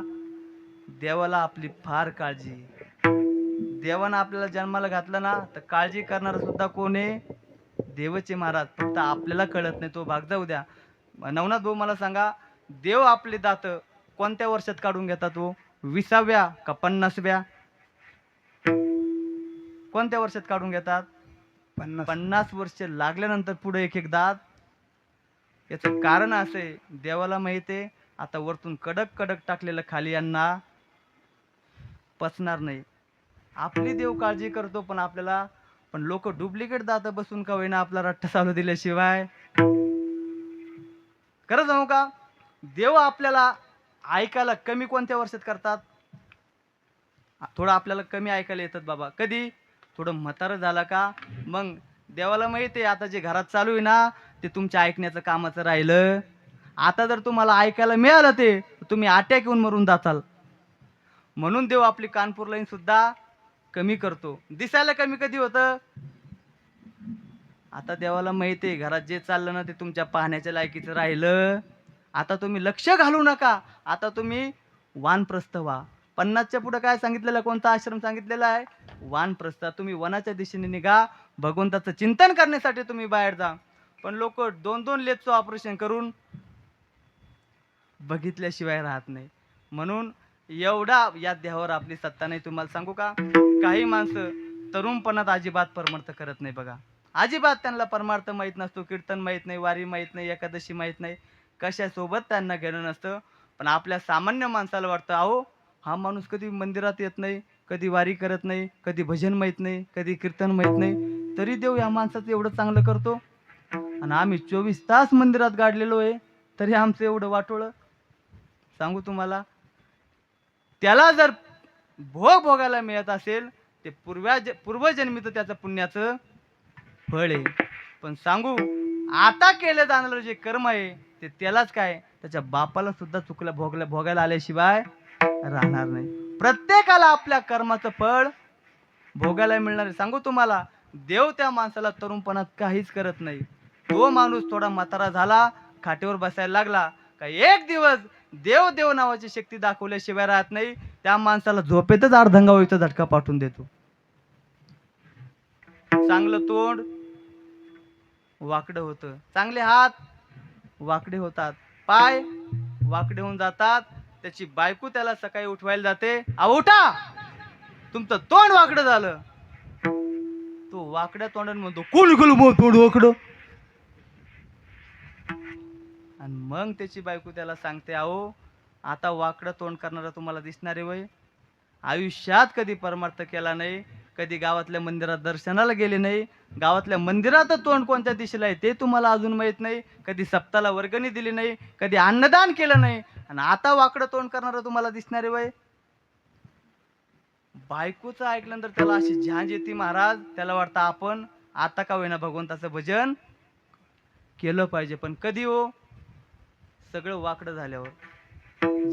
देवाला आपली फार काळजी आहे. देवानं आपल्याला जन्माला घातलं ना तर काळजी करणारा सुद्धा कोण आहे? देवचे महाराज. फक्त आपल्याला कळत नाही, तो भाग जाऊ द्या. नवनाथ भाऊ मला सांगा, देव आपले दात कोणत्या वर्षात काढून घेतात हो? 20व्या का 50व्या? कोणत्या वर्षात काढून घेतात? 50 वर्ष लागल्यानंतर पुढे एक एक दात. याचं कारण असं आहे, देवाला माहिती आहे आता वरतून कडक कडक टाकलेलं खाली यांना पचणार नाही. आपली देव काळजी करतो पण लोक डुप्लिकेट दात बसून का होईना आपला रट्टा चालू दिल्याशिवाय. खरं सांगू का, देव आपल्याला ऐकायला कमी कोणत्या वर्षात करतात? थोडं आपल्याला कमी ऐकायला येतात बाबा कधी? थोडं म्हातारं झाला का मग देवाला माहिती आहे आता जे घरात चालू आहे ना ते तुमच्या ऐकण्याचं कामाचं राहिलं. आता जर तुम्हाला ऐकायला मिळालं ते तुम्ही अटॅक येऊन मरून जाताल. म्हणून देव आपली कानपूर लाईन सुद्धा कमी करतो. दिसायला कमी कधी होतं? आता देवाला माहिती आहे घरात जे चाललं ना ते तुमच्या पाहण्याच्या लायकीचं राहिलं. आता तुम्ही लक्ष घालू नका, आता तुम्ही वानप्रस्थ व्हा. 50च्या पुढे काय सांगितलेलं, कोणता आश्रम सांगितलेला आहे? वानप्रस्थ. तुम्ही वनाच्या दिशेने निघा, भगवंताचं चिंतन करण्यासाठी तुम्ही बाहेर जा. पण लोक 2-2 लेपचं ऑपरेशन करून बघितल्याशिवाय राहत नाही. म्हणून एवढा या देहावर आपली सत्ता नाही. तुम्हाला सांगू का, काही माणसं तरुणपणात अजिबात परमार्थ करत नाही बघा. अजिबात त्यांना परमार्थ माहीत नसतो, कीर्तन माहीत नाही, वारी माहीत नाही, एकादशी माहीत नाही, कशासोबत त्यांना घेणं नसतं. पण आपल्या सामान्य माणसाला वाटतं अहो हा माणूस कधी मंदिरात येत नाही, कधी वारी करत नाही, कधी भजन माहीत नाही, कधी कीर्तन माहीत नाही, तरी देव या माणसाचं एवढं चांगलं करतो. आणि आम्ही 24 तास मंदिरात गाडलेलो आहे तरी आमचं एवढं वाटोळं. सांगू तुम्हाला, त्याला जर भोग भोगायला मिळत असेल ते पूर्वजन्मीचं त्याचं पुण्याचं फळ आहे. पण सांगू, आता केलं जाणारं जे कर्म आहे ते त्यालाच काय त्याच्या बापाला सुद्धा भोगायला आल्याशिवाय राहणार नाही. प्रत्येकाला आपल्या कर्माचं फळ भोगायला मिळणार आहे. सांगू तुम्हाला, देव त्या माणसाला तरुणपणात काहीच करत नाही. तो माणूस थोडा म्हातारा झाला, खाटेवर बसायला लागला का एक दिवस देव नावाची शक्ती दाखवल्याशिवाय राहत नाही. त्या माणसाला झोपेतच अर्धंगावळीचा झटका पाठवून देतो. चांगलं तोंड वाकडं होतं, चांगले हात वाकडे होतात, पाय वाकडे होऊन जातात. त्याची बायको त्याला सकाळी उठवायला जाते, उठा तुमचं तोंड वाकडं झालं. तो वाकड्या तोंडाने म्हणतो कोण गेलो तोंड वाकडं. आणि मग त्याची बायको त्याला सांगते अहो आता वाकडं तोंड करणारा तुम्हाला दिसणार आहे वय? आयुष्यात कधी परमार्थ केला नाही, कधी गावातल्या मंदिरात दर्शनाला गेले नाही, गावातल्या मंदिरात तोंड कोणत्या दिशेला आहे ते तुम्हाला अजून माहित नाही, कधी सप्ताला वर्गणी दिली नाही, कधी अन्नदान केलं नाही, आणि आता वाकडं तोंड करणारा तुम्हाला दिसणार आहे वय? बायकोचं ऐकल्यानंतर त्याला अशी झांज येते महाराज. त्याला वाटतं आपण आता का होईना भगवंताचं भजन केलं पाहिजे. पण कधी हो? सगळं वाकडं झाल्यावर.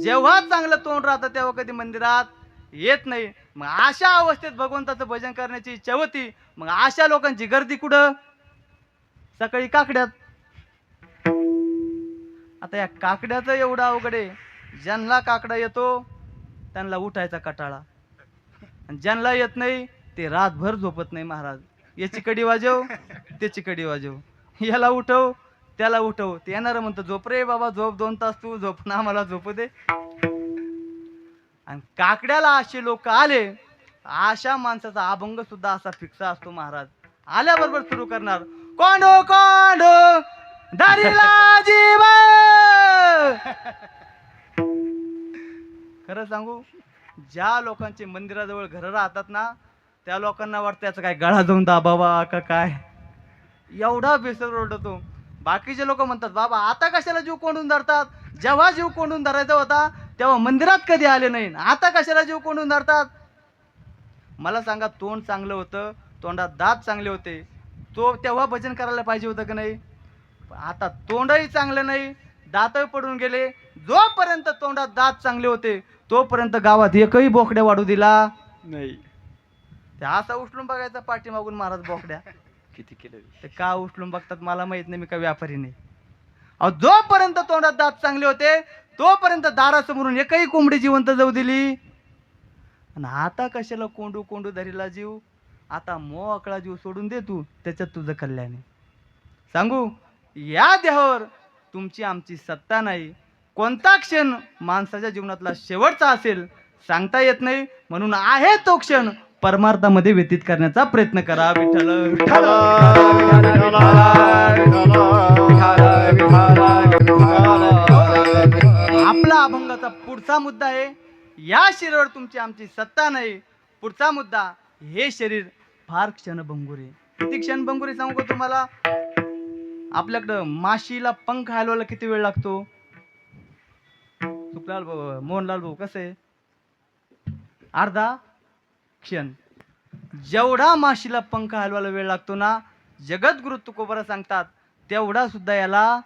जेव्हा चांगलं तोंड राहतं तेव्हा कधी मंदिरात येत नाही. मग अशा अवस्थेत भगवंताचं भजन करण्याची इच्छा होती, मग अशा लोकांची गर्दी कुठं? सकाळी काकड्यात. आता या काकड्याचं एवढं अवघड आहे, ज्यांना काकडा येतो त्यांना उठायचा कटाळा, आणि ज्यांना येत नाही ते रातभर झोपत नाही महाराज. याची कडी वाजव, त्याची कडी वाजव, याला उठव, त्याला उठव. ते येणार म्हणतो झोप रे बाबा, झोप 2 तास तू झोप ना, मला झोपू दे. आणि काकड्याला असे लोक आले, अशा माणसाचा अभंग सुद्धा असा फिक्सा असतो महाराज. आल्याबरोबर सुरू करणार कोंडो कोंडो दारीला जीव. खरं सांगू, ज्या लोकांचे मंदिराजवळ घर राहतात ना त्या लोकांना वाटतं त्याचा काय गळा जाऊन दाबावा का काय, एवढा बेसर ओरडतो. बाकीचे लोक म्हणतात बाबा आता कशाला जीव कोंडून धरतात, जेव्हा जीव कोंडून धरायचा होता तेव्हा मंदिरात कधी आले नाही, आता कशाला जीव कोंडून धरतात. मला सांगा, तोंड चांगलं होतं, तोंडात दात चांगले होते, तो तेव्हा भजन करायला पाहिजे होतं का नाही? आता तोंडही चांगलं नाही, दात पडून गेले. जोपर्यंत तोंडात दात चांगले होते तोपर्यंत गावात एकही बोकड्या वाढू दिला नाही. त्या असा उचलून बघायचा पाठीमागून महाराज बोकड्या. किती केलं ते का उचलून बघतात मला माहित नाही, मी का व्यापारी नाही. अहो जोपर्यंत तोंडात दात चांगले होते तोपर्यंत दारासमोरून एकही कोंबडी जिवंत जाऊ दिली. आणि आता कशाला कोंडू कोंडू धरीला जीव, आता मोकळा जीव सोडून दे तू, त्याच्यात तुझं कल्याण आहे. सांगू, या देहावर तुमची आमची सत्ता नाही. कोणता क्षण माणसाच्या जीवनातला शेवटचा असेल सांगता येत नाही, म्हणून आहे तो क्षण परमार्थामध्ये व्यतीत करण्याचा प्रयत्न करा. विठ्ठल विठ्ठल. आपला अभंगाचा पुढचा मुद्दा आहे, या शरीरावर तुमची आमची सत्ता नाही. पुढचा मुद्दा, हे शरीर फार क्षणभंगुर आहे. किती क्षणभंगुर आहे सांगू का तुम्हाला? आपल्याकडं माशीला पंख हलवायला किती वेळ लागतो? सुखलाल भाऊ, मोहनलाल भाऊ, कसं आहे? अर्धा क्षण. जेवढा माशीला पंख हलवायला वेळ लागतो ना, जगद्गुरु तुकोबरा सांगतात तेवढा सुद्धा याला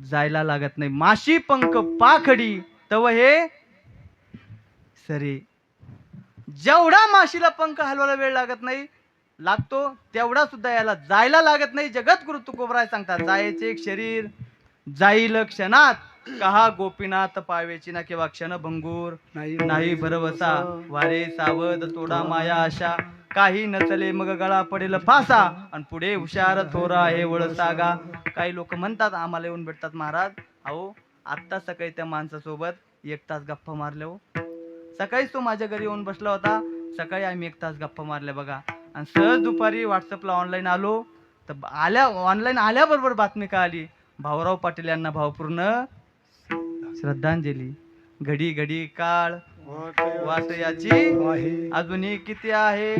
जायला लागत नाही. माशी पंख पाखडी तव हे सरे. जेवढा माशीला पंख हलवायला वेळ लागत नाही लागतो तेवढा सुद्धा याला जायला लागत नाही. जगद्गुरु तुकोबराय सांगतात, जायचे एक शरीर जाईल क्षणात, कहा गोपीनाथ पावेची ना किंवा क्षणभंगूर नाही भरवसा. वारे सावध तोडा माया आशा, काही नचले मग गळा पडेल फासा, आणि पुढे हुशार थोरा हे वळ सागा. काही लोक म्हणतात आम्हाला येऊन भेटतात महाराज, अहो आत्ता सकाळी त्या माणसासोबत 1 तास गप्पा मारल्या हो. सकाळीच तो माझ्या घरी येऊन बसला होता, सकाळी आम्ही 1 तास गप्पा मारल्या बघा. आणि सहज दुपारी व्हॉट्सअपला ऑनलाईन आलो तर ऑनलाईन आल्याबरोबर बातमी का आली, भाऊराव पाटील यांना भावपूर्ण श्रद्धांजली. घडी घडी काळ वाट याची अजूनही किती आहे,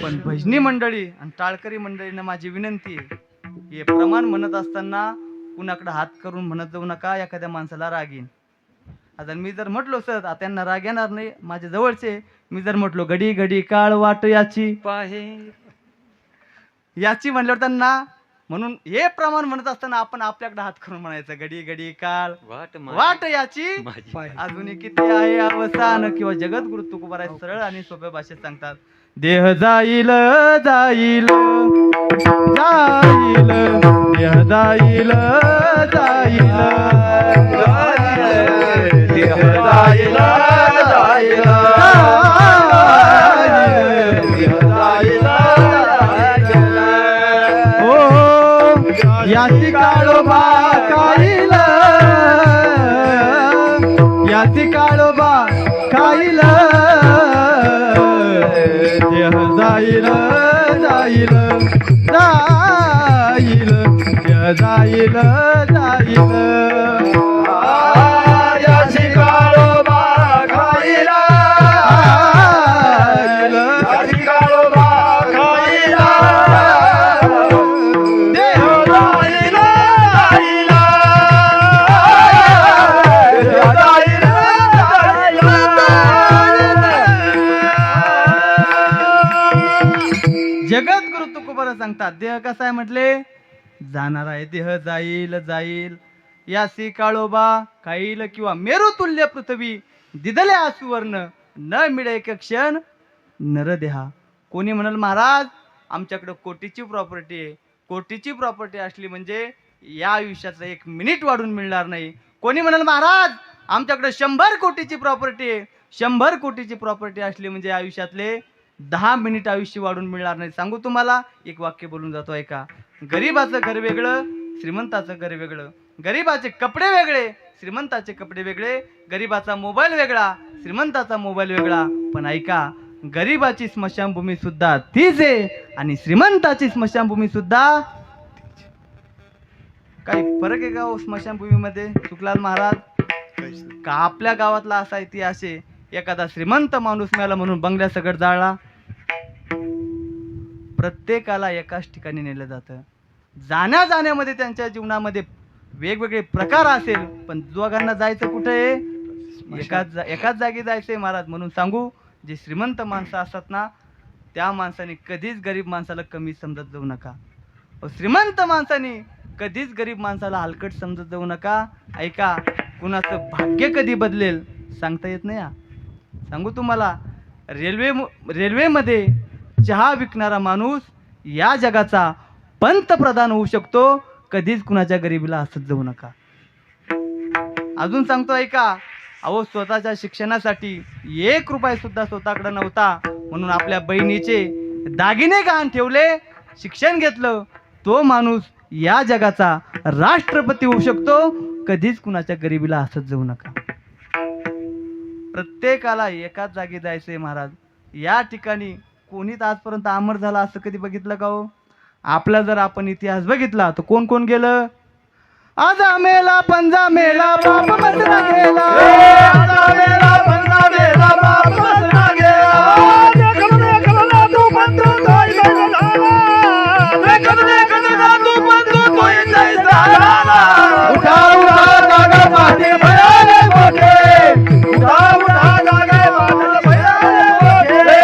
पण भजनी मंडळी आणि टाळकरी मंडळींना माझी विनंती आहे, हे प्रमाण म्हणत असताना कुणाकडे हात करून म्हणत जाऊ नका, एखाद्या माणसाला राग येईन. आता मी जर म्हटलो सर आता त्यांना राग येणार नाही, माझ्या जवळचे, मी जर म्हटलो घडी घडी काळ वाट याची याची म्हणल्यावर त्यांना, म्हणून हे प्रमाण म्हणत असताना आपण आपल्याकडे हात करून म्हणायचं घडी घडी काळ वाट याची अजून किती आहे अवसान. किंवा जगद्गुरु तुकोबाराय सरळ आणि सोप्या भाषेत सांगतात, देह जाईल जाईल जाईल, देह जाईल जाईल देह जाईल जाईल याची काळोबा काईल, याची काळोबा काईल, देह जाईल जाईल जाईल, देह जाईल जाईल. याची काळोबा खाईल, याची काळोबा खाईल, जगद्गुरु तुकोबारा सांगतात, देह कसा आहे म्हटले, जाणार आहे. देह जाईल जाईल, यासी काळोबा खाईल, किंवा मेरू तुल्य पृथ्वी दिदले आसुवर्ण, न मिळे एक क्षण नरदेहा. कोणी म्हणाल महाराज आमच्याकडे कोटीची प्रॉपर्टी आहे, कोटीची प्रॉपर्टी असली म्हणजे या आयुष्याचं 1 मिनिट वाढून मिळणार नाही. कोणी म्हणाल महाराज आमच्याकडे 100 कोटीची प्रॉपर्टी आहे, 100 कोटीची प्रॉपर्टी असली म्हणजे आयुष्यातले 10 मिनिट आयुष्य वाढून मिळणार नाही. सांगू तुम्हाला, एक वाक्य बोलून जातो ऐका. गरीबाचं घर वेगळं, श्रीमंताचं घर वेगळं. गरीबाचे कपडे वेगळे, श्रीमंताचे कपडे वेगळे. गरीबाचा मोबाईल वेगळा, श्रीमंताचा मोबाईल वेगळा. पण ऐका, गरीबाची स्मशानभूमी सुद्धा तीच आहे आणि श्रीमंताची स्मशानभूमी सुद्धा. काही फरक आहे का हो स्मशानभूमीमध्ये सुखलाल महाराज? का आपल्या गावातला असा इतिहास आहे, एखादा श्रीमंत माणूस मिळाला म्हणून बंगल्या सगळं जाळला. प्रत्येकाला एकाच ठिकाणी नेलं जातं. जाण्या जाण्यामध्ये त्यांच्या जीवनामध्ये वेगवेगळे प्रकार असेल, पण दोघांना जायचं कुठे? एकाच जागी जायचंय महाराज. म्हणून सांगू, जे श्रीमंत माणसं असतात ना, त्या माणसाने कधीच गरीब माणसाला कमी समजत जाऊ नका. श्रीमंत माणसाने कधीच गरीब माणसाला हलकट समजत जाऊ नका. ऐका, कुणाचं भाग्य कधी बदलेल सांगता येत नाही. सांगू तुम्हाला, रेल्वेमध्ये चहा विकणारा माणूस या जगाचा पंतप्रधान होऊ शकतो. कधीच कुणाच्या गरिबीला हसत जाऊ नका. अजून सांगतो ऐका, अहो स्वतःच्या शिक्षणासाठी 1 रुपया सुद्धा स्वतःकडे नव्हता, म्हणून आपल्या बहिणीचे दागिने गहाण ठेवले, शिक्षण घेतलं. तो माणूस या जगाचा राष्ट्रपती होऊ शकतो. कधीच कुणाच्या गरिबीला हसत जाऊ नका. प्रत्येकाला एकाच जागी जायचंय महाराज. या ठिकाणी कोणीच आजपर्यंत अमर झाला असं कधी बघितलं का हो? आपला जर आपण इतिहास बघितला तर कोण कोण गेलं? आजा मेला पंजा मेला बाप मसरा गेला, आजा मेला पंजा मेला बाप मसरा गेला. देखल तू बंधू तोय जैसा देखल तू बंधू तोय जैसा झाला. उठा उठा जागा पाठी भयाले मोठे, उठा उठा जागा पाठी भयाले मोठे,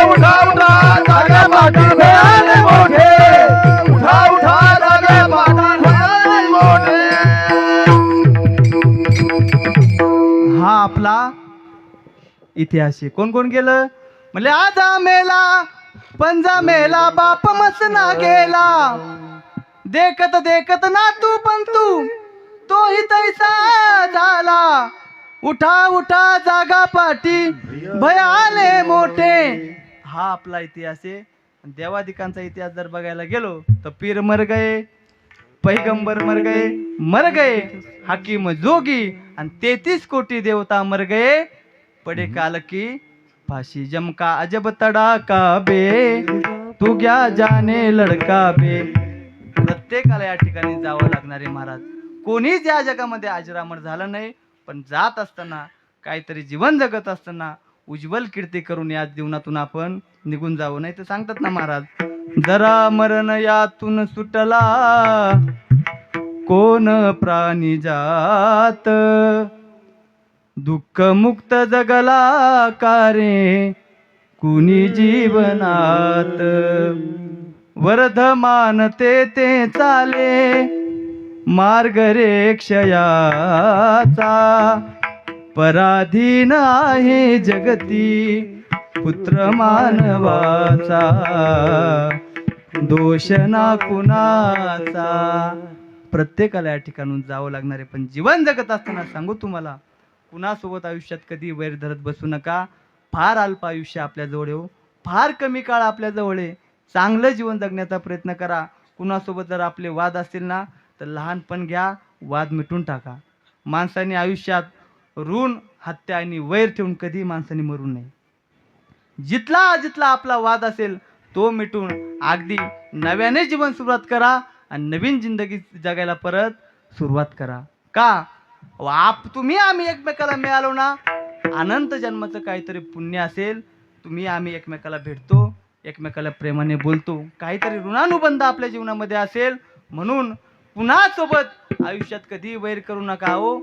उठा उठा जागा पाठी भयाले मोठे, उठा उठा जागा पाठी भयाले मोठे. हा आपला इतिहास आहे. कोण कोण गेलं म्हणजे? आजा मेला पंजा मेला बाप मसना गेला, देखत देखत ना तू पण तोही तैसा झाला. उठा उठा जागा पाठी भयाले मोठे. हा आपला इतिहास आहे. देवादिकांचा इतिहास जर बघायला गेलो तर पीर मर गए, पैगंबर मर गए, हकीम जोगी आणि 33 कोटी देवता मर गए. पडे काल की फाशी जमका अजब तडाका बे, तू क्या जाने लडका बे. प्रत्येकाला या ठिकाणी जावं लागणारे महाराज. कोणीच या जगामध्ये अजरामर झालं नाही, पण जात असताना काहीतरी जीवन जगत असताना उज्ज्वल कीर्ती करून या जीवनातून आपण निघून जावं. नाही तर सांगतात ना महाराज, जरा मरण यातून सुटला कोण प्राणी जात, दुःख मुक्त जगला कारे कुणी जीवनात. वर्धमान ते चाले मार्ग रे क्षयाचा, पराधीन आहे जगती पुत्र मानवाचा, दोष ना कुणाचा. प्रत्येकाला या ठिकाणून जावं लागणार आहे. पण जीवन जगत असताना सांगू तुम्हाला, कुणासोबत आयुष्यात कधी वैर धरत बसू नका. फार अल्प आयुष्य आपल्या जवळ येऊ, फार कमी काळ आपल्या जवळ आहे. चांगलं जीवन जगण्याचा प्रयत्न करा. कुणासोबत जर आपले वाद असतील ना तर लहानपण घ्या, वाद मिटून टाका. माणसाने आयुष्यात ऋण, हत्या आणि वैर ठेवून कधी माणसाने मरू नये. जिथला आपला वाद असेल तो मिटून अगदी नव्याने जीवन सुरुवात करा आणि नवीन जिंदगी जगायला परत सुरुवात करा. का? तुम्ही आम्ही एकमेकाला मिळालो ना, अनंत जन्माचं काहीतरी पुण्य असेल. तुम्ही आम्ही एकमेकाला भेटतो, एकमेकाला प्रेमाने बोलतो, काहीतरी ऋणानुबंध आपल्या जीवनामध्ये असेल. म्हणून पुन्हा सोबत आयुष्यात कधी वैर करू नका हो.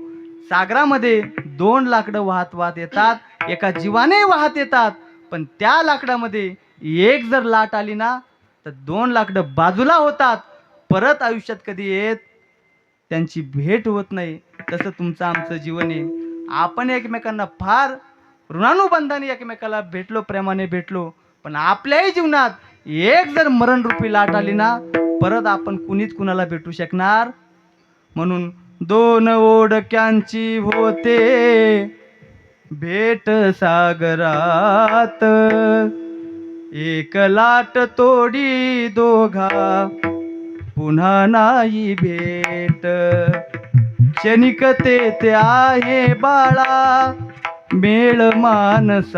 सागरामध्ये 2 लाकडं वाहत येतात, एका जीवाने वाहत येतात, पण त्या लाकडामध्ये एक जर लाट आली ना तर 2 लाकडं बाजूला होतात, परत आयुष्यात कधी येत त्यांची भेट होत नाही. तसं तुमचं आमचं जीवन आहे. आपण एकमेकांना फार ऋणानुबंधाने एकमेकाला भेटलो, प्रेमाने भेटलो, पण आपल्याही जीवनात एक जर मरणरूपी लाट आली ना परत आपण कुणीच कुणाला भेटू शकणार. म्हणून 2 ओढक्यांची होते भेट सागरात, एक लाट तोडी दोघा पुन्हा नाही भेट. क्षणिक ते आहे बाळा मेळ मानसाचा,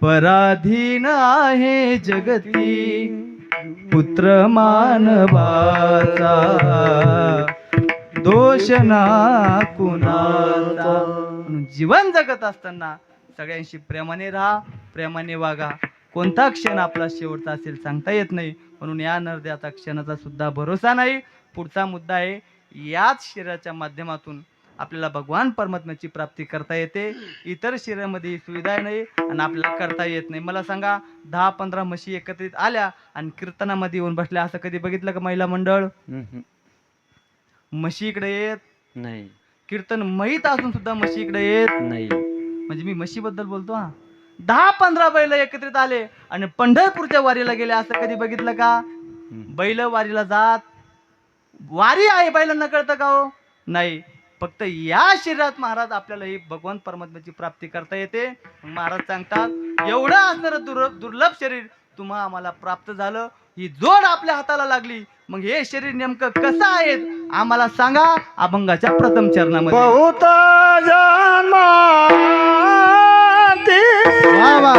पराधीन आहे जगती पुत्र मानवाचा, दोष ना कुणाचा. जीवन जगत असताना सगळ्यांशी प्रेमाने राहा, प्रेमाने वागा. कोणता क्षण आपला शेवटचा असेल सांगता येत नाही. म्हणून या नरद्याचा क्षणाचा सुद्धा भरोसा नाही. पुढचा मुद्दा आहे, याच शरीराच्या माध्यमातून आपल्याला भगवान परमात्म्याची प्राप्ती करता येते. इतर शरीरामध्ये ही सुविधा नाही आणि आपल्याला करता येत नाही. मला सांगा 10-15 म्हशी एकत्रित आल्या आणि कीर्तनामध्ये येऊन बसल्या, असं कधी बघितलं का महिला मंडळ? म्हशी इकडे येत नाही कीर्तन माहीत असून सुद्धा म्हशी इकडे येत नाही. म्हणजे मी म्हशीबद्दल बोलतो हा. 10-15 बैल एकत्रित आले आणि पंढरपूरच्या वारीला गेले, असं कधी बघितलं का? बैल वारीला जात, वारी आहे बैलांना कळतं का हो? नाही. फक्त या शरीरात महाराज आपल्याला ही भगवान परमात्म्याची प्राप्ती करता येते. महाराज सांगतात एवढं असणारं दुर्लभ शरीर तुम्हा आम्हाला प्राप्त झालं, ही जोड आपल्या हाताला लागली. मग हे शरीर नेमकं कसं आहे आम्हाला सांगा अभंगाच्या प्रथम चरणामध्ये. बहुत जन्मांती वा वा.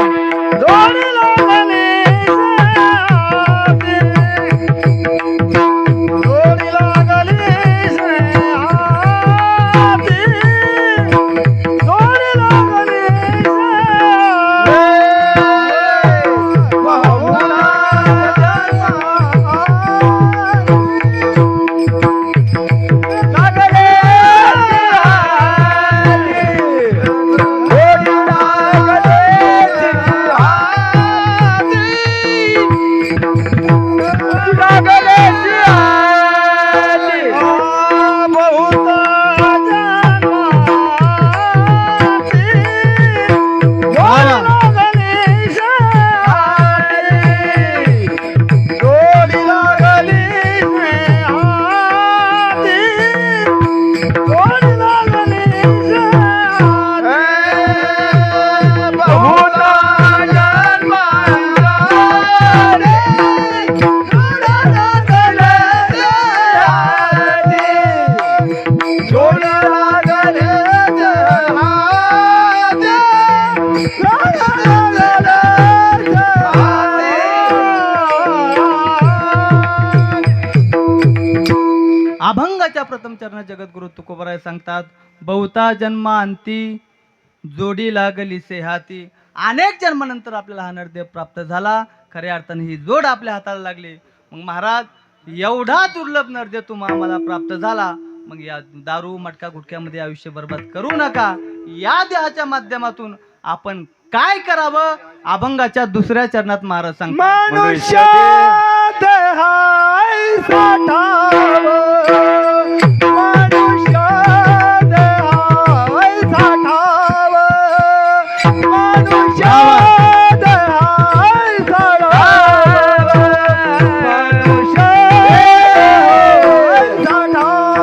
जोडी लागली सयाती, जोडी लागली सयाती, जोडी लागली सयाती. बहुत अभंगाच्या प्रथम चरणात जगद्गुरु तुकोबराय सांगतात बहुता जन्मांती जोडी लागली से हाती. अनेक जन्मानंतर आपल्याला हा नरदेव प्राप्त झाला. खऱ्या अर्थाने ही जोड आपल्या हाताला लागली. मग महाराज एवढा दुर्लभ नरदेव तुम्हा आम्हाला प्राप्त झाला, मग या दारू मटका गुटख्यामध्ये आयुष्य बर्बाद करू नका. या देहाच्या माध्यमातून आपण काय करावं अभंगाच्या दुसऱ्या चरणात महाराज सांगतात. मनुष्य देहाय साठाव, मनुष्य देहाय साठाव, मनुष्य देहाय साठाव, मनुष्य देहाय साठाव,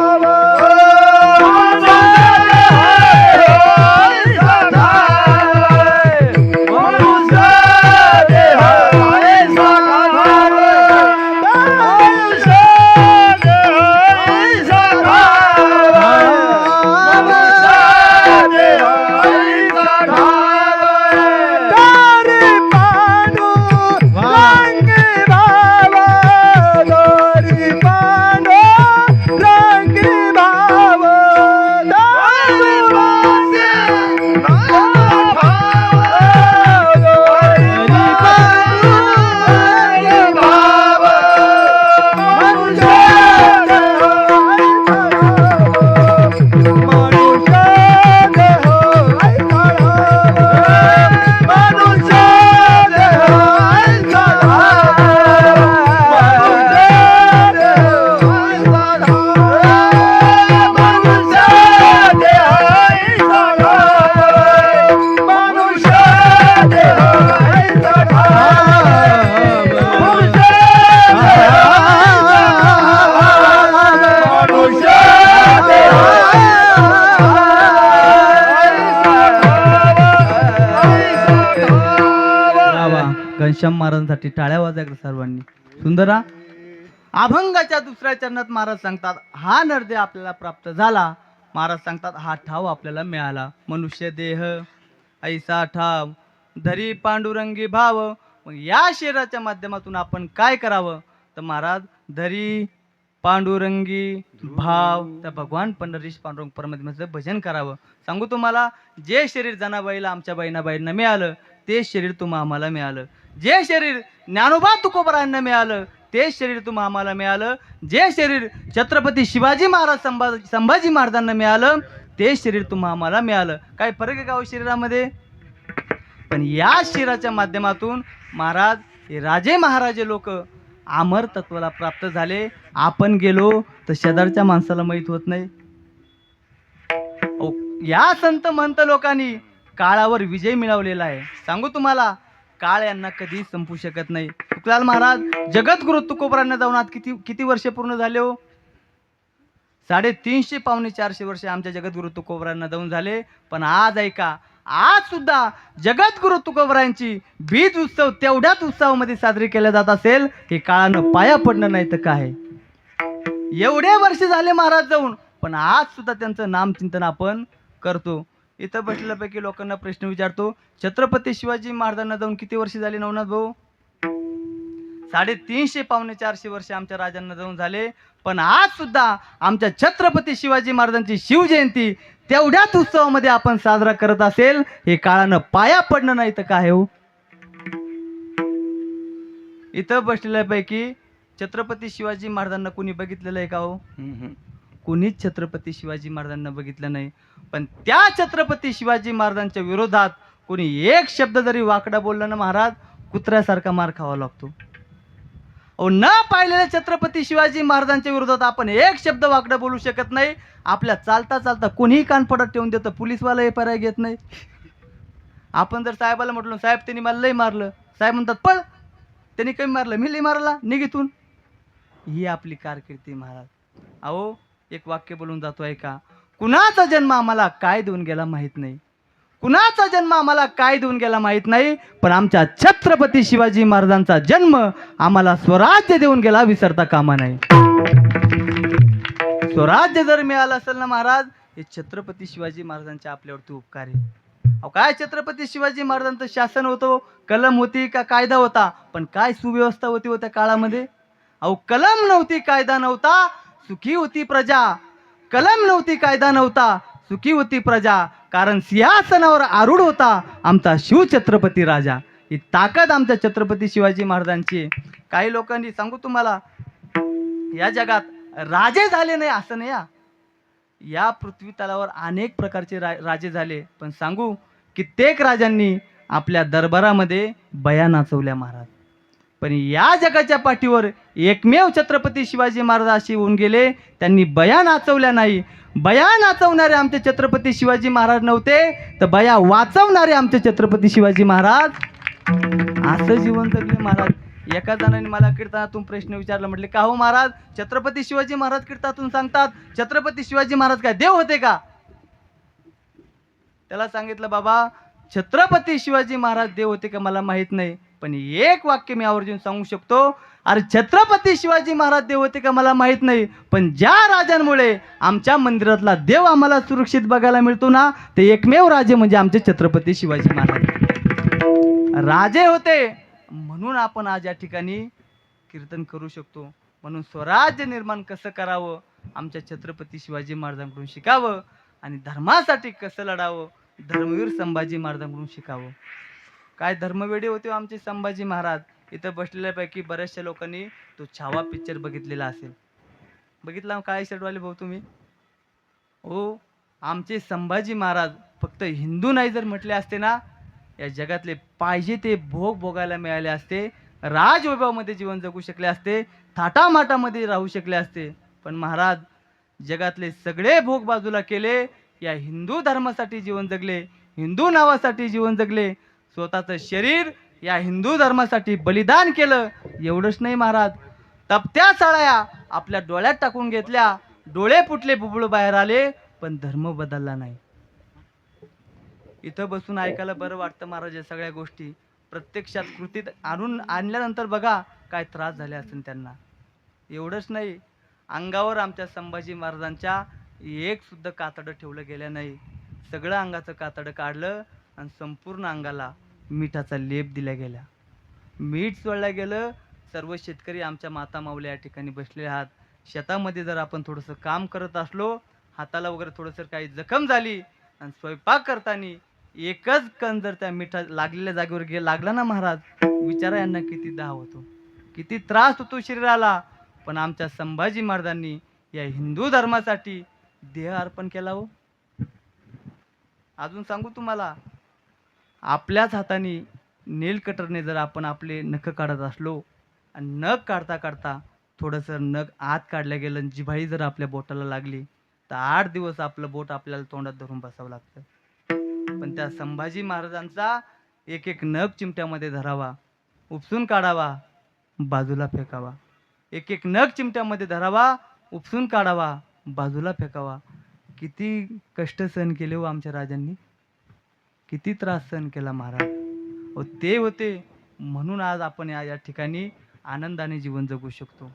घनश्याम महाराजांसाठी टाळ्या वाजायला सर्वांनी. सुंदर हा. अभंगाच्या दुसऱ्या चरणात महाराज सांगतात हा नरदेव आपल्याला प्राप्त झाला. महाराज सांगतात हा ठाव आपल्याला मिळाला. मनुष्य देह ऐसा ठाव धरी पांडुरंगी भाव. मग या शरीराच्या माध्यमातून आपण काय करावं तर महाराज धरी पांडुरंगी भाव त्या भगवान पंढरीश पांडुरंग परमात्म्याचं भजन करावं. सांगू तुम्हाला जे शरीर जनाबाईला आमच्या बहिणाबाईंना मिळालं ते शरीर तुम्हा आम्हाला मिळालं. जे शरीर ज्ञानोबा तुकोबरायांना मिळालं ते शरीर तुम्हा आम्हाला मिळालं. जे शरीर छत्रपती शिवाजी महाराज संभाजी महाराजांना मिळालं ते शरीर तुम्हा आम्हाला मिळालं. काय फरक आहे का हो शरीरामध्ये? पण या शरीराच्या माध्यमातून महाराज हे राजे महाराजे लोक अमर तत्वाला प्राप्त झाले. आपण गेलो तर शेजारच्या माणसाला माहीत होत नाही. या संत महंत लोकांनी काळावर विजय मिळवलेला आहे. सांगू तुम्हाला, काळ यांना कधी संपू शकत नाही. तुकाराम महाराज जगद्गुरु तुकोबरांना जाऊन आज किती किती वर्ष पूर्ण झाले हो? 350 पावणे 400 वर्ष आमच्या जगद्गुरु तुकोबरांना जाऊन झाले. पण आज ऐका, आज सुद्धा जगद्गुरु तुकोबरांची बीज उत्सव तेवढ्याच उत्सवामध्ये साजरी केला जात असेल, हे काळानं पाया पडणं नाही तर काय. एवढे वर्ष झाले महाराज जाऊन, पण आज सुद्धा त्यांचं नामचिंतन आपण करतो. इथं बसलेल्यापैकी लोकांना प्रश्न विचारतो, छत्रपती शिवाजी महाराजांना जाऊन किती वर्ष झाली नवनाथ भाऊ? 350 पावणे 400 वर्ष आमच्या राजांना जाऊन झाले. पण आज सुद्धा आमच्या छत्रपती शिवाजी महाराजांची शिवजयंती तेवढ्याच उत्सवामध्ये आपण साजरा करत असेल, हे काळानं पाया पडणं नाही तर काय हो. इथं बसलेल्यापैकी छत्रपती शिवाजी महाराजांना कोणी बघितलेलं आहे का हो? कोणीच छत्रपती शिवाजी महाराजांना बघितलं नाही. पण त्या छत्रपती शिवाजी महाराजांच्या विरोधात कोणी एक शब्द जरी वाकडा बोलला ना महाराज, कुत्र्यासारखा मार खावा लागतो. न पाहिलेल्या छत्रपती शिवाजी महाराजांच्या विरोधात आपण एक शब्द वाकडा बोलू शकत नाही. आपल्या चालता चालता कोणीही कानफडत ठेवून देतं, पोलीसवाला हे पर्याय घेत नाही. आपण जर साहेबाला म्हटलं, साहेब त्यांनी मला लई मारलं, साहेब म्हणतात पळ, त्यांनी कमी मारलं, मी लई मारला, निघितून. ही आपली कारकिर्दी महाराज. अहो एक वाक्य बोलून जातो ऐका, कुणाचा जन्म आम्हाला काय देऊन गेला माहित नाही, कुणाचा जन्म आम्हाला काय देऊन गेला माहित नाही, पण आमच्या छत्रपती शिवाजी महाराजांचा जन्म आम्हाला स्वराज्य देऊन गेला, विसरता कामा नाही. स्वराज्य जर मिळालं असेल ना महाराज, हे छत्रपती शिवाजी महाराजांच्या आपल्यावरती उपकार आहे. अहो काय छत्रपती शिवाजी महाराजांचं शासन होतं, कलम होती का कायदा होता, पण काय सुव्यवस्था होती त्या काळामध्ये. अहो कलम नव्हती, कायदा नव्हता, सुखी होती प्रजा. कलम नव्हती, कायदा नव्हता, सुखी होती प्रजा, कारण सिंहासनावर आरूढ होता आमचा शिवछत्रपती राजा. ही ताकद आमच्या छत्रपती शिवाजी महाराजांची. काही लोकांनी सांगू तुम्हाला, या जगात राजे झाले नाही असं नाही. या पृथ्वी तलावर अनेक प्रकारचे राजे झाले, पण सांगू कित्येक राजांनी आपल्या दरबारामध्ये बया नाचवल्या महाराज. पण या जगाच्या पाठीवर एकमेव छत्रपती शिवाजी महाराज असे होऊन गेले, त्यांनी बया नाचवल्या नाही. बया नाचवणारे आमचे छत्रपती शिवाजी महाराज नव्हते, तर बया वाचवणारे आमचे छत्रपती शिवाजी महाराज. असं जीवन जगले महाराज. एका जणांनी मला कीर्तनातून प्रश्न विचारला, म्हटले का हो महाराज, छत्रपती शिवाजी महाराज कीर्तनातून सांगतात छत्रपती शिवाजी महाराज काय देव होते का? त्याला सांगितलं, बाबा छत्रपती शिवाजी महाराज देव होते का मला माहित नाही, पण एक वाक्य मी आवर्जून सांगू शकतो, अरे छत्रपती शिवाजी महाराज देव होते का मला माहित नाही, पण ज्या राजांमुळे आमच्या मंदिरातला देव आम्हाला सुरक्षित बघायला मिळतो ना, ते एकमेव राजे म्हणजे आमचे छत्रपती शिवाजी महाराज. राजे होते म्हणून आपण आज या ठिकाणी कीर्तन करू शकतो. म्हणून स्वराज्य निर्माण कसं करावं आमच्या छत्रपती शिवाजी महाराजांकडून शिकावं, आणि धर्मासाठी कसं लढावं धर्मवीर संभाजी महाराजांकडून शिकावं. काय धर्मवेडे होते आमचे संभाजी महाराज. इथं बसलेल्यापैकी बऱ्याचशा लोकांनी तो छावा पिक्चर बघितलेला असेल. बघितला काळे शर्टवाले भाऊ तुम्ही? हो, आमचे संभाजी महाराज फक्त हिंदू नाही जर म्हटले असते ना, या जगातले पाहिजे ते भोग भोगायला मिळाले असते, राजवैभवामध्ये जीवन जगू शकले असते, थाटामाटामध्ये राहू शकले असते. पण महाराज जगातले सगळे भोग बाजूला केले, या हिंदू धर्मासाठी जीवन जगले, हिंदू नावासाठी जीवन जगले, स्वतःचं शरीर या हिंदू धर्मासाठी बलिदान केलं. एवढंच नाही महाराज, तपत्या साळ्या आपल्या डोळ्यात टाकून घेतल्या, डोळे फुटले, बुबुळ बाहेर आले, पण धर्म बदलला नाही. इथं बसून ऐकायला बरं वाटतं महाराज या सगळ्या गोष्टी, प्रत्यक्षात कृतीत आणल्यानंतर बघा काय त्रास झाले असेल त्यांना. एवढंच नाही, अंगावर आमच्या संभाजी महाराजांच्या एक सुद्धा कातडं ठेवलं गेलं नाही. सगळं अंगाचं कातडं काढलं आणि संपूर्ण अंगाला मिठाचा लेप दिला गेला, मीठ सोडलं गेलं. सर्व शेतकरी आमच्या माता माऊल्या या ठिकाणी बसले आहात. शेतामध्ये जर आपण थोडंसं काम करत असलो, हाताला वगैरे थोडंसं काही जखम झाली आणि स्वयंपाक करताना एकच कण जर त्या मिठा लागलेल्या जागेवर लागला ना महाराज, विचारा यांना किती दाह होतो, किती त्रास होतो शरीराला. पण आमच्या संभाजी महाराजांनी या हिंदू धर्मासाठी देह अर्पण केला हो. अजून सांगू तुम्हाला, आपल्याच हाताने नेल कटरने जर आपण आपले नख काढत असलो आणि नख काढता काढता थोडंसं नख आत काढलं गेलं आणि जिव्हाळी जर आपल्या बोटाला लागली तर 8 दिवस आपलं बोट आपल्याला तोंडात धरून बसावं लागतं. पण त्या संभाजी महाराजांचा एक एक नख चिमट्यामध्ये धरावा, उपसून काढावा, बाजूला फेकावा. एक एक नख चिमट्यामध्ये धरावा, उपसून काढावा, बाजूला फेकावा. किती कष्ट सहन केले हो आमच्या राजांनी, किती त्रास सहन केला महाराज. ते होते म्हणून आज आपण या ठिकाणी आनंदाने जीवन जगू शकतो.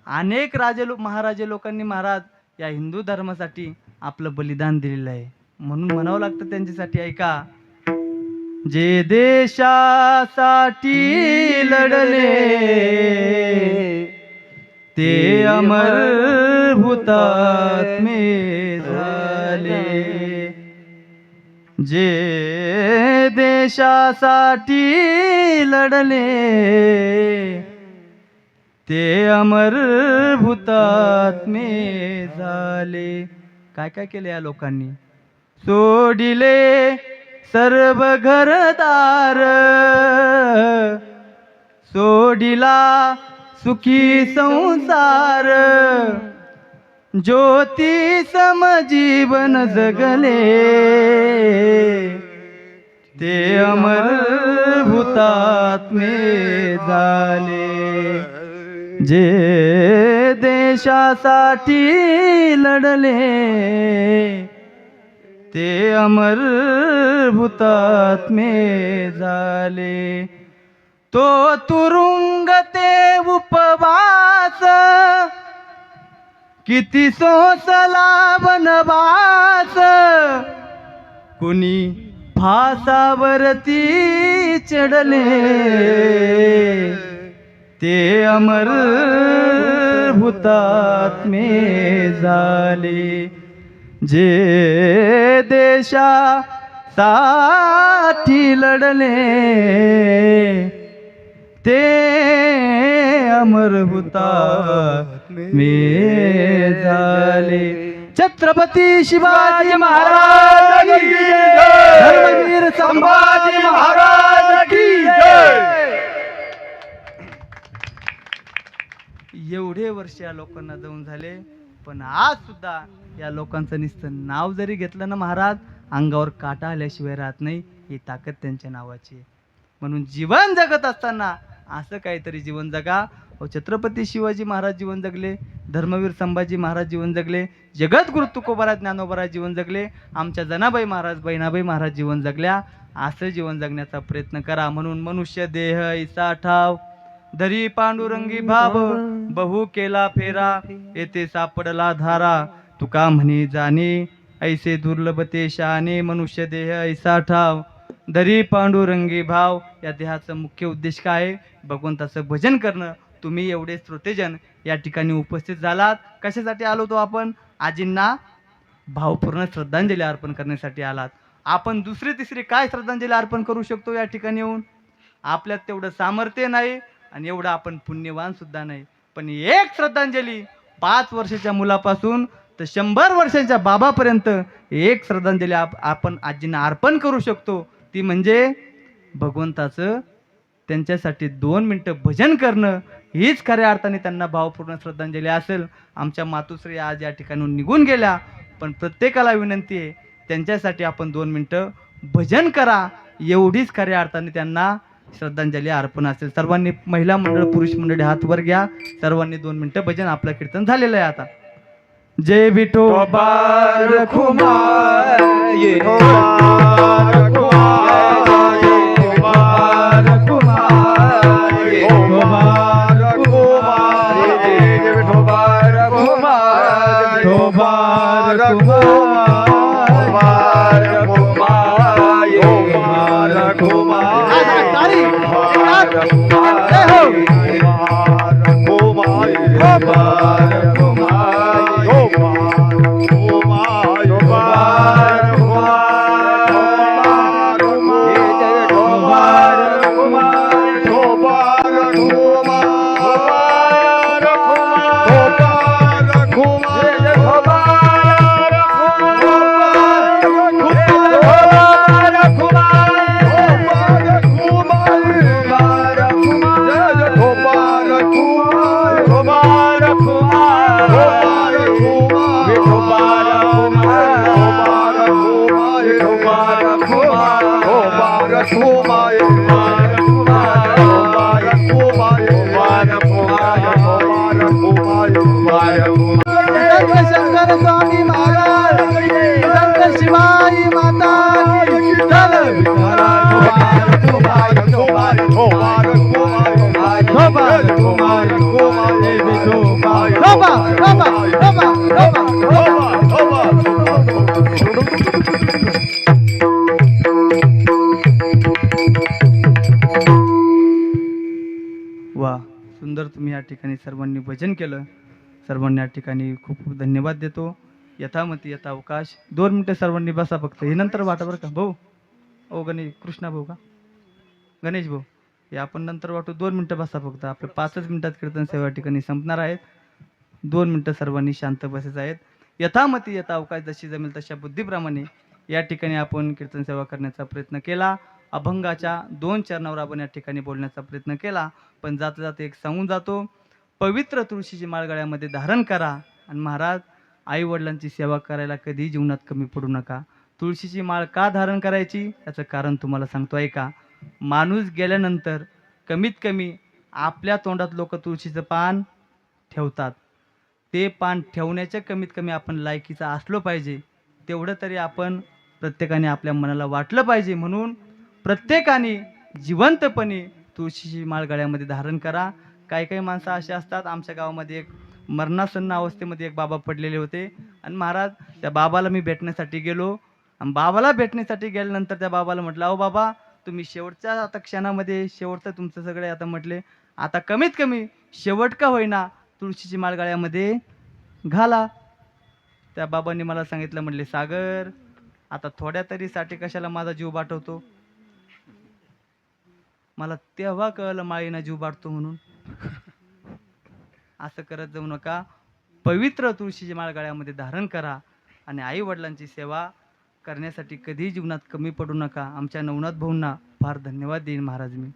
अनेक महाराजे लोकांनी महाराज या हिंदू धर्मासाठी आपलं बलिदान दिलेलं आहे. म्हणून म्हणावं लागतं त्यांच्यासाठी, ऐका. जे देशासाठी लढले ते अमर हुतात्मे झाले. जे देशासाठी लढले ते अमर हुतात्मे झाले. काय काय केले या लोकांनी? सोडिले सर्व घरदार, सोडिला सुखी संसार, ज्योती समजीवन जगले ते अमर हुतात्मे झाले. जे देशासाठी लढले ते अमर हुतात्मे झाले. तो तुरुंग ते उपवास, किती सोसला वनवास, कुणी फासावरती चढले ते अमर हुतात्मे झाले. जे देशासाठी लढले ते अमर हुतात्मे झाले. छत्रपती शिवाजी महाराज की जय, धर्मवीर संभाजी महाराज की जय. एवढे वर्ष या लोकांना जाऊन झाले, पण आज सुद्धा या लोकांचं नुसतं नाव जरी घेतलं ना महाराज, अंगावर काटा आल्याशिवाय राहत नाही. ही ताकद त्यांच्या नावाची आहे. म्हणून जीवन जगत असताना असं काहीतरी जीवन जगा. छत्रपती शिवाजी महाराज जीवन जगले, धर्मवीर संभाजी महाराज जीवन जगले, जगद्गुरु तुकोबाराज ज्ञानोबाराज जीवन जगले, आमच्या जनाबाई महाराज बहिणाबाई महाराज जीवन जगल्या. असं जीवन जगण्याचा प्रयत्न करा. म्हणून मनुष्य देह ऐसा ठाव, धरी पांडुरंगी भाव, बहु केला फेरा, येथे सापडला धारा, तुका म्हणे जाणे ऐसे दुर्लभ ते शाने. मनुष्य देह ऐसा ठाव, धरी पांडुरंगी भाव. या देहाचा मुख्य उद्देश काय आहे? भगवंताचं भजन करणं. तुम्ही एवढे श्रोतेजन या ठिकाणी उपस्थित झालात, कशासाठी आलो तो आपण? आजींना भावपूर्ण श्रद्धांजली अर्पण करण्यासाठी आलात. आपण दुसरी तिसरी काय श्रद्धांजली अर्पण करू शकतो या ठिकाणी येऊन? आपल्यात तेवढं सामर्थ्य नाही आणि एवढं आपण पुण्यवान सुद्धा नाही. पण एक श्रद्धांजली 5 वर्षाच्या मुलापासून तर 100 वर्षांच्या बाबापर्यंत एक श्रद्धांजली आपण आजींना अर्पण करू शकतो. ती म्हणजे भगवंताचं त्यांच्यासाठी 2 मिनिटं भजन करणं. हीच खऱ्या अर्थाने त्यांना भावपूर्ण श्रद्धांजली असेल. आमच्या मातुश्री आज या ठिकाणून निघून गेल्या, पण प्रत्येकाला विनंती आहे त्यांच्यासाठी आपण 2 मिनिटं भजन करा. एवढीच खऱ्या अर्थाने त्यांना श्रद्धांजली अर्पण असेल. सर्वांनी, महिला मंडळ पुरुष मंडळी हात वर घ्या. सर्वांनी 2 मिनिटं भजन. आपलं कीर्तन झालेलं आहे आता. जय विठोबा रखुमार, ये मुबारक हो माये मुबारक हो माये मुबारक हो माये मुबारक हो संत शंकर स्वामी महाराज संत शिवाई माता की जय. मुबारक हो माये मुबारक हो माये मुबारक हो माये रोबा, रोबा, रोबा, रोबा. वा, सुंदर तुम्ही या ठिकाणी सर्वांनी भजन केलं. सर्वांनी या ठिकाणी खूप खूप धन्यवाद देतो. यथामती यथा अवकाश 2 मिनिटं सर्वांनी बसा फक्त. हे नंतर वाटा बरं का भाऊ. ओ गणेश कृष्णा भाऊ का गणेश भाऊ, हे आपण नंतर वाटू. 2 मिनिटं बसा फक्त. आपलं 5च मिनिटात कीर्तन सेवा या ठिकाणी संपणार आहेत. 2 मिनिटं सर्वांनी शांत बसायचं आहेत. यथामती यथा अवकाश, जशी जमेल तशा बुद्धीप्रमाणे या ठिकाणी आपण कीर्तन सेवा करण्याचा प्रयत्न केला. अभंगाच्या 2 चरणावर आपण या ठिकाणी बोलण्याचा प्रयत्न केला. पण जाता जाता एक सांगून जातो, पवित्र तुळशीची माळ गळ्यामध्ये धारण करा. आणि महाराज, आई वडिलांची सेवा करायला कधी जीवनात कमी पडू नका. तुळशीची माळ का धारण करायची याचं कारण तुम्हाला सांगतो ऐका. माणूस गेल्यानंतर कमीत कमी आपल्या तोंडात लोक तुळशीचं पान ठेवतात. ते पान ठेवण्याच्या कमीत कमी आपण लायकीचा असलो पाहिजे. तेवढं तरी आपण प्रत्येकाने आपल्या मनाला वाटलं पाहिजे. म्हणून प्रत्येकाने जिवंतपणे तुळशीची माळ गळ्यामध्ये धारण करा. काही काही माणसं असे असतात. आमच्या गावामध्ये एक मरणासन्न अवस्थेमध्ये एक बाबा पडलेले होते. आणि महाराज, त्या बाबाला मी भेटण्यासाठी गेलो. आणि बाबाला भेटण्यासाठी गेल्यानंतर त्या बाबाला म्हटलं, अहो बाबा, तुम्ही शेवटच्या आता क्षणामध्ये शेवटचं तुमचं सगळे आता म्हटले, आता कमीत कमी शेवट का होईना तुळशीची माळ गळ्यामध्ये घाला. त्या बाबांनी मला सांगितलं, म्हटले, सागर, आता थोड्या तरी साठी कशाला माझा जीव बाटवतो. मला तेव्हा कळलं माळीना जीव बाटतो म्हणून. असं करत जाऊ नका. पवित्र तुळशीची माळ गळ्यामध्ये धारण करा. आणि आई वडिलांची सेवा करण्यासाठी कधी जीवनात कमी पडू नका. आमच्या नवनाथ भाऊंना फार धन्यवाद देईन महाराज मी.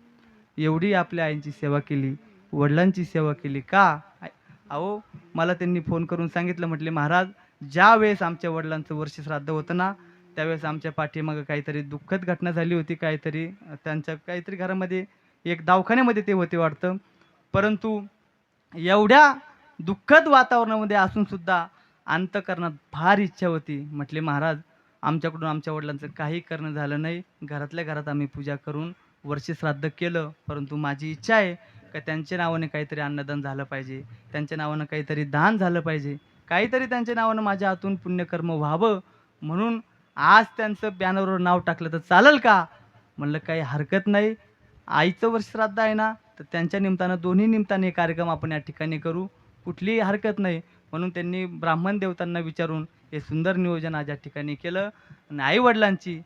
एवढी आपल्या आईंची सेवा केली, वडिलांची सेवा केली का. अहो, मला त्यांनी फोन करून सांगितलं, म्हटले, महाराज, ज्या वेळेस आमच्या वडिलांचं वर्ष श्राद्ध होतं ना, त्यावेळेस आमच्या पाठीमागं काहीतरी दुःखद घटना झाली होती. काहीतरी त्यांच्या काहीतरी घरामध्ये एक दवाखान्यामध्ये ते होते वाटतं. परंतु एवढ्या दुःखद वातावरणामध्ये असून सुद्धा अंतःकरणात फार इच्छा होती. म्हटले, महाराज, आमच्याकडून आमच्या वडिलांचं काही करणं झालं नाही. घरातल्या घरात आम्ही पूजा करून वर्ष श्राद्ध केलं. परंतु माझी इच्छा आहे का त्यांच्या नावाने काहीतरी अन्नदान झालं पाहिजे, त्यांच्या नावानं काहीतरी दान झालं पाहिजे, काहीतरी त्यांच्या नावानं माझ्या हातून पुण्यकर्म व्हावं. म्हणून आज त्यांचं बॅनरवर नाव टाकलं तर चालेल का. म्हणलं, काही हरकत नाही. आईचं वर्ष श्राद्ध आहे ना, तर त्यांच्या निमित्तानं, दोन्ही निमित्ताने कार्यक्रम आपण या ठिकाणी करू, कुठलीही हरकत नाही. म्हणून त्यांनी ब्राह्मण देवतांना विचारून हे सुंदर नियोजन आज या ठिकाणी केलं. आणि आई वडिलांची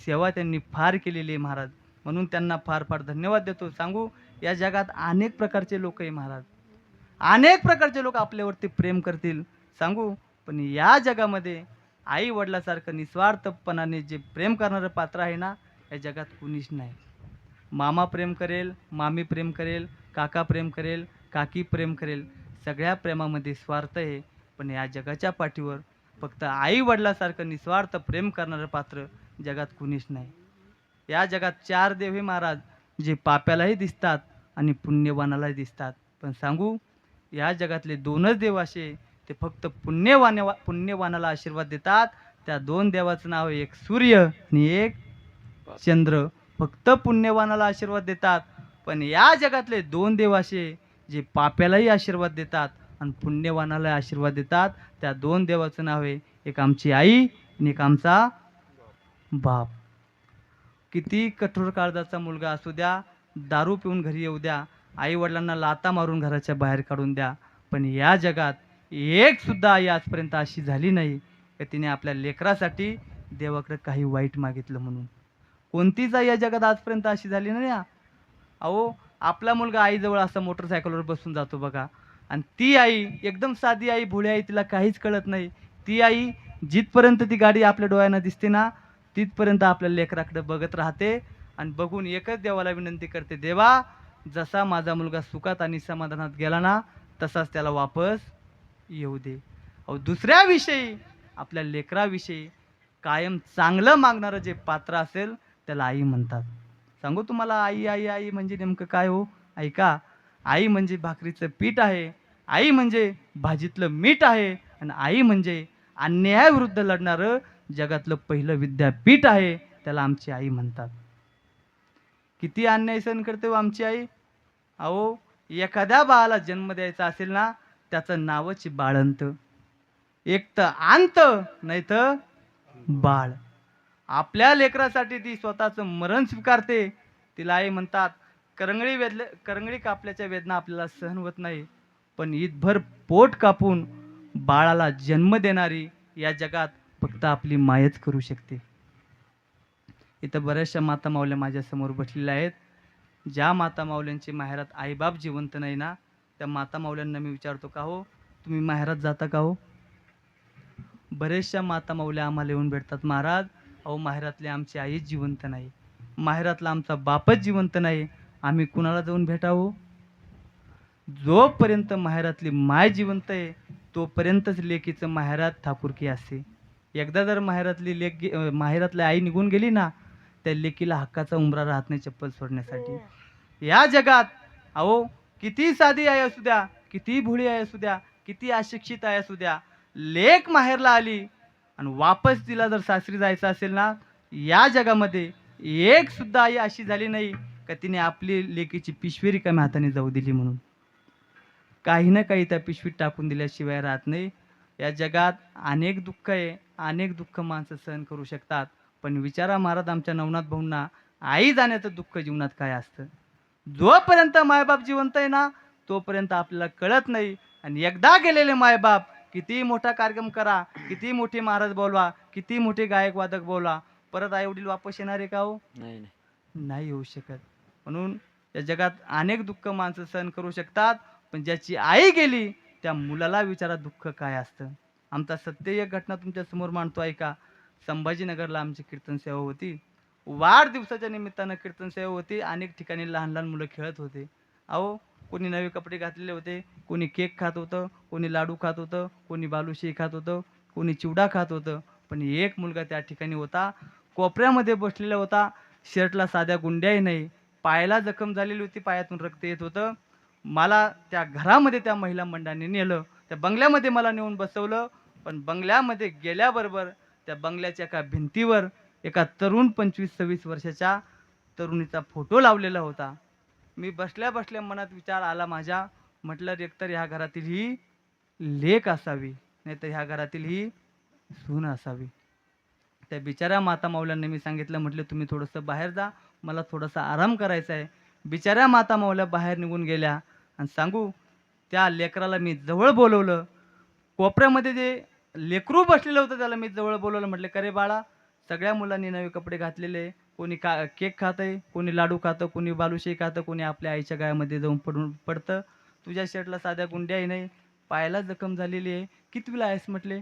सेवा त्यांनी फार केलेली आहे महाराज. म्हणून त्यांना फार फार धन्यवाद देतो. सांगू, या जगात अनेक प्रकारचे लोक आहे महाराज. अनेक प्रकारचे लोक आपल्यावरती प्रेम करतील. सांगू, पण या जगामध्ये आई वडिलासारखं निस्वार्थपणाने जे प्रेम करणारं पात्र आहे ना, या जगात कुणीच नाही. मामा प्रेम करेल, मामी प्रेम करेल, काका प्रेम करेल, काकी प्रेम करेल, सगळ्या प्रेमामध्ये स्वार्थ आहे. पण या जगाच्या पाठीवर फक्त आई वडिलासारखं निस्वार्थ प्रेम करणारं पात्र जगात कुणीच नाही. या जगात 4 देव हे महाराज, जे पाप्यालाही दिसतात आणि पुण्यवानालाही दिसतात. पण सांगू, या जगातले 2च देव असे, ते फक्त पुण्यवानाला आशीर्वाद देतात. त्या 2 देवाचं नाव आहे, एक सूर्य आणि एक चंद्र. फक्त पुण्यवानाला आशीर्वाद देतात. पण या जगातले 2 देव असे, जे पाप्यालाही आशीर्वाद देतात आणि पुण्यवानाला आशीर्वाद देतात. त्या 2 देवाचं नाव आहे, एक आमची आई आणि एक आमचा बाप. किती कठोर काळजाचा मुलगा असू द्या, दारू पिऊन घरी येऊ द्या, आई वडिलांना लाता मारून घराच्या बाहेर काढून द्या, पण या जगात एक सुद्धा आई आजपर्यंत अशी झाली नाही की तिने आपल्या लेकरासाठी देवाकडे काही वाईट मागितलं म्हणून. कोणतीच आई या जगात आजपर्यंत अशी झाली नाही. अहो, आपला मुलगा आईजवळ असा मोटरसायकलवर बसून जातो बघा, आणि ती आई एकदम साधी आई, भोळी आई, तिला काहीच कळत नाही. ती आई जिथपर्यंत ती गाडी आपल्या डोळ्यांना दिसते ना, तिथपर्यंत आपल्या लेकराकडे बघत राहते आणि बघून एकच देवाला विनंती करते, देवा, जसा माझा मुलगा सुखात आणि समाधानात गेला ना, तसाच त्याला वापस येऊ दे. अहो, दुसऱ्याविषयी, आपल्या लेकराविषयी कायम चांगलं मागणारं जे पात्र असेल त्याला आई म्हणतात. सांगू तुम्हाला आई आई आई म्हणजे नेमकं काय हो? ऐका, आई म्हणजे भाकरीचं पीठ आहे, आई म्हणजे भाजीतलं मीठ आहे, आणि आई म्हणजे अन्यायाविरुद्ध लढणारं जगातलं पहिलं विद्यापीठ आहे. त्याला आमची आई म्हणतात. किती अन्याय सहन करते हो आमची आई. अहो, एखाद्या बाळाला जन्म द्यायचा असेल ना, त्याचं नावच बाळंत. एक तर अंत, नाही तर बाळ. आपल्या लेकरासाठी ती स्वतःचं मरण स्वीकारते. तिला आई म्हणतात. करंगळी कापल्याच्या वेदना आपल्याला सहन होत नाही, पण ईदभर पोट कापून बाळाला जन्म देणारी या जगात फक्त आपली मायच करू शकते. इथं बऱ्याचशा माता माऊल्या माझ्या समोर बसलेल्या आहेत. ज्या माता माऊल्यांची माहेरात आईबाप जिवंत नाही ना, त्या माता माऊल्यांना मी विचारतो, का हो तुम्ही माहेरात जाता का हो? बरेचशा माता माऊल्या आम्हाला येऊन भेटतात, महाराज अहो माहेरातली आमची आईच जिवंत नाही, माहेरातला आमचा बापच जिवंत नाही, आम्ही कुणाला जाऊन भेटावं? जोपर्यंत माहेरातली माय जिवंत आहे तोपर्यंतच लेकीचं माहेरात ठाकुरकी असते. एकदा जर माहेरातली आई निघून गेली ना, त्या लेकीला हक्काचा उंबरा राहत नाही चप्पल सोडण्यासाठी. या जगात अहो किती साधी आई असू द्या, किती भोळी आई असू द्या, किती अशिक्षित आई असू द्या, लेक माहेरला आली आणि वापस तिला जर सासरी जायचं असेल ना, या जगामध्ये एक सुद्धा आई अशी झाली नाही का तिने आपली लेकीची पिशवी रिकाम्या हाताने जाऊ दिली म्हणून. काही ना काही त्या पिशवीत टाकून दिल्याशिवाय राहत नाही. या जगात अनेक दुःख आहे, अनेक दुःख माणसं सहन करू शकतात, पण विचारा महाराज आमच्या नवनाथ भाऊंना आई जाण्याचं दुःख जीवनात काय असतं. जोपर्यंत मायबाप जिवंत आहे ना, तोपर्यंत आपल्याला कळत नाही. आणि एकदा गेलेले मायबाप किती मोठा कार्यक्रम करा, किती मोठे महाराज बोलवा, किती मोठे गायक वादक बोलवा, परत आई वडील वापस येणार आहे का हो? नाही येऊ शकत. म्हणून या जगात अनेक दुःख माणसं सहन करू शकतात, पण ज्याची आई गेली त्या मुलाला विचारा दुःख काय असतं. आमचा सत्य एक घटना तुमच्या समोर मांडतो ऐका. संभाजीनगरला आमची कीर्तन सेवा होती. वाढदिवसाच्या निमित्तानं कीर्तन सेवा होती. अनेक ठिकाणी लहान लहान मुलं खेळत होते. अहो कोणी नवे कपडे घातलेले होते, कोणी केक खात होतं, कोणी लाडू खात होतं, कोणी बालुशाही खात होतं, कोणी चिवडा खात होतं. पण एक मुलगा त्या ठिकाणी होता, कोपऱ्यामध्ये बसलेला होता. शर्टला साध्या गुंड्याही नाही, पायाला जखम झालेली होती, पायातून रक्त येत होतं. मला त्या घरामध्ये त्या महिला मंडळाने नेलं, त्या बंगल्यामध्ये मला नेऊन बसवलं. पण बंगल्यामध्ये गेल्याबरोबर त्या बंगल्याच्या एका भिंतीवर एका तरुण 25-26 वर्षाच्या तरुणीचा फोटो लावलेला होता. मी बसल्या बसल्या मनात विचार आला माझ्या, म्हटलं एकतर ह्या घरातील ही लेक असावी, नाहीतर ह्या घरातील ही सून असावी. त्या बिचाऱ्या माता माऊल्यांना मी सांगितलं, म्हटलं तुम्ही थोडंसं बाहेर जा, मला थोडासा आराम करायचा आहे. बिचाऱ्या माता माऊल्या बाहेर निघून गेल्या. आणि सांगू त्या लेकराला मी जवळ बोलवलं. कोपऱ्यामध्ये जे लेकरू बसलेलं होतं त्याला मी जवळ बोलवलं. म्हटलं का रे बाळा, सगळ्या मुलांनी नवे कपडे घातलेले, कोणी केक खातंय, कोणी लाडू खातं, कोणी बालुशाही खातं, कोणी आपल्या आईच्या गायामध्ये जाऊन पडतं. तुझ्या शर्टला साध्या गुंड्याही नाही, पायाला जखम झालेली आहे, कितवीला आहेस म्हटले.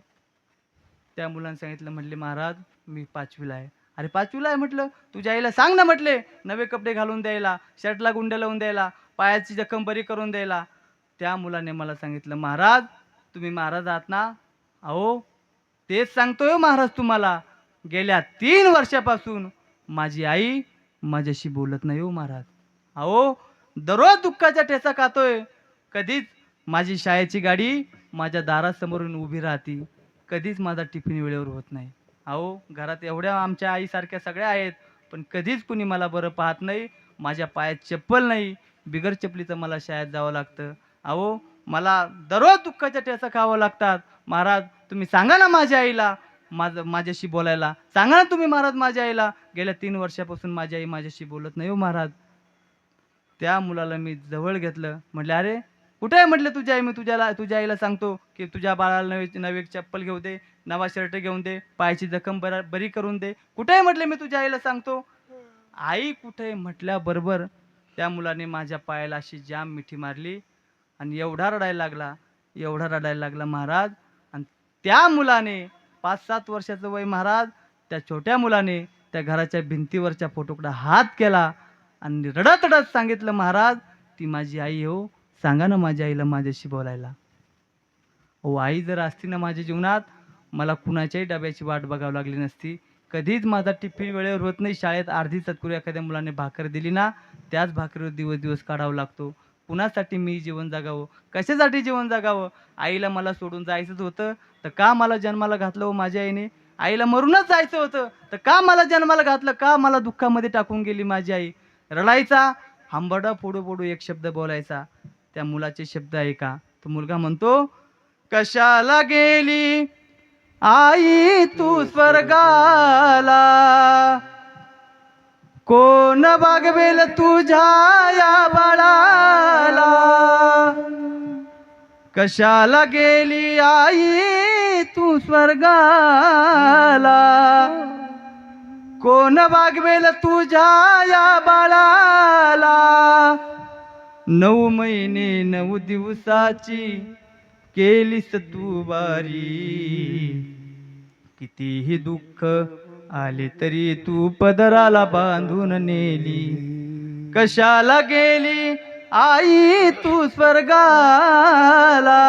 त्या मुलांनी सांगितलं, म्हटले महाराज मी 5वीला आहे. अरे 5वीला आहे म्हटलं, तुझ्या आईला सांग ना म्हटले नवे कपडे घालून द्यायला, शर्टला गुंड्या लावून द्यायला, पायाची जखम बरी करून द्यायला. त्या मुलाने मला सांगितलं, महाराज तुम्ही महाराज आहात ना. अहो तेच सांगतोय महाराज तुम्हाला, गेल्या 3 वर्षापासून माझी आई माझ्याशी बोलत नाही हो महाराज. अहो दररोज दुःखाच्या ठेचा खातोय. कधीच माझी शाळेची गाडी माझ्या दारासमोरून उभी राहते, कधीच माझा टिफिन वेळेवर होत नाही. अहो घरात एवढ्या आमच्या आईसारख्या सगळ्या आहेत, पण कधीच कुणी मला बरं पाहत नाही. माझ्या पायात चप्पल नाही, बिगर चपलीचं मला शाळेत जावं लागतं. अहो मला दररोज दुःखाच्या ठेचा खावं लागतात. महाराज तुम्ही सांगा ना माझ्या आईला माझ्याशी बोलायला, सांगा ना तुम्ही महाराज माझ्या आईला. गेल्या 3 वर्षापासून माझी आई माझ्याशी बोलत नाही हो महाराज. त्या मुलाला मी जवळ घेतलं. म्हटलं अरे कुठे आहे म्हटलं तुझी आई. मी तुझ्या आईला सांगतो की तुझ्या बाळाला नवी चप्पल घेऊ दे, नवा शर्ट घेऊन दे, पायाची जखम बरी करून दे. कुठे आहे म्हटलं मी तुझ्या आईला सांगतो. आई कुठे म्हटल्याबरोबर त्या मुलाने माझ्या पायाला अशी जाम मिठी मारली आणि एवढा रडायला लागला महाराज. आणि त्या मुलाने 5-7 वर्षाचं वय महाराज, त्या छोट्या मुलाने त्या घराच्या भिंतीवरच्या फोटोकडे हात केला आणि रडत रडत सांगितलं, महाराज ती माझी आई हो, सांगा ना माझ्या आईला माझ्याशी बोलायला. हो आई जर असती ना माझ्या जीवनात, मला कुणाच्याही डब्याची वाट बघावी लागली नसती. कधीच माझा टिफिन वेळेवर होत नाही. शाळेत अर्धी सत्कुरी एखाद्या मुलाने भाकर दिली ना, त्याच भाकरीवर दिवस दिवस काढावा लागतो. कुणासाठी मी जीवन जगावं? कशासाठी जीवन जगावं? आईला मला सोडून जायचंच होतं, तर का मला जन्माला घातलं हो माझ्या आईने? आईला मरूनच जायचं होतं, तर का मला जन्माला घातलं? का मला दुःखामध्ये टाकून गेली माझी आई? रडायचा, हंबरडा फोडू फोडू एक शब्द बोलायचा. त्या मुलाचे शब्द ऐका. तो मुलगा म्हणतो, कशाला गेली आई तू स्वर्गाला, कोण बागवेल तुझ्या या बाळाला. कशाला गेली आई तू स्वर्गाला, कोण बागवेल तुझ्या या बाळाला. 9 महिने 9 दिवसाची केलीस तू बारी, कितीही दुःख आले तरी तू पदराला बांधून नेली. कशाला गेली आई तू स्वर्गाला,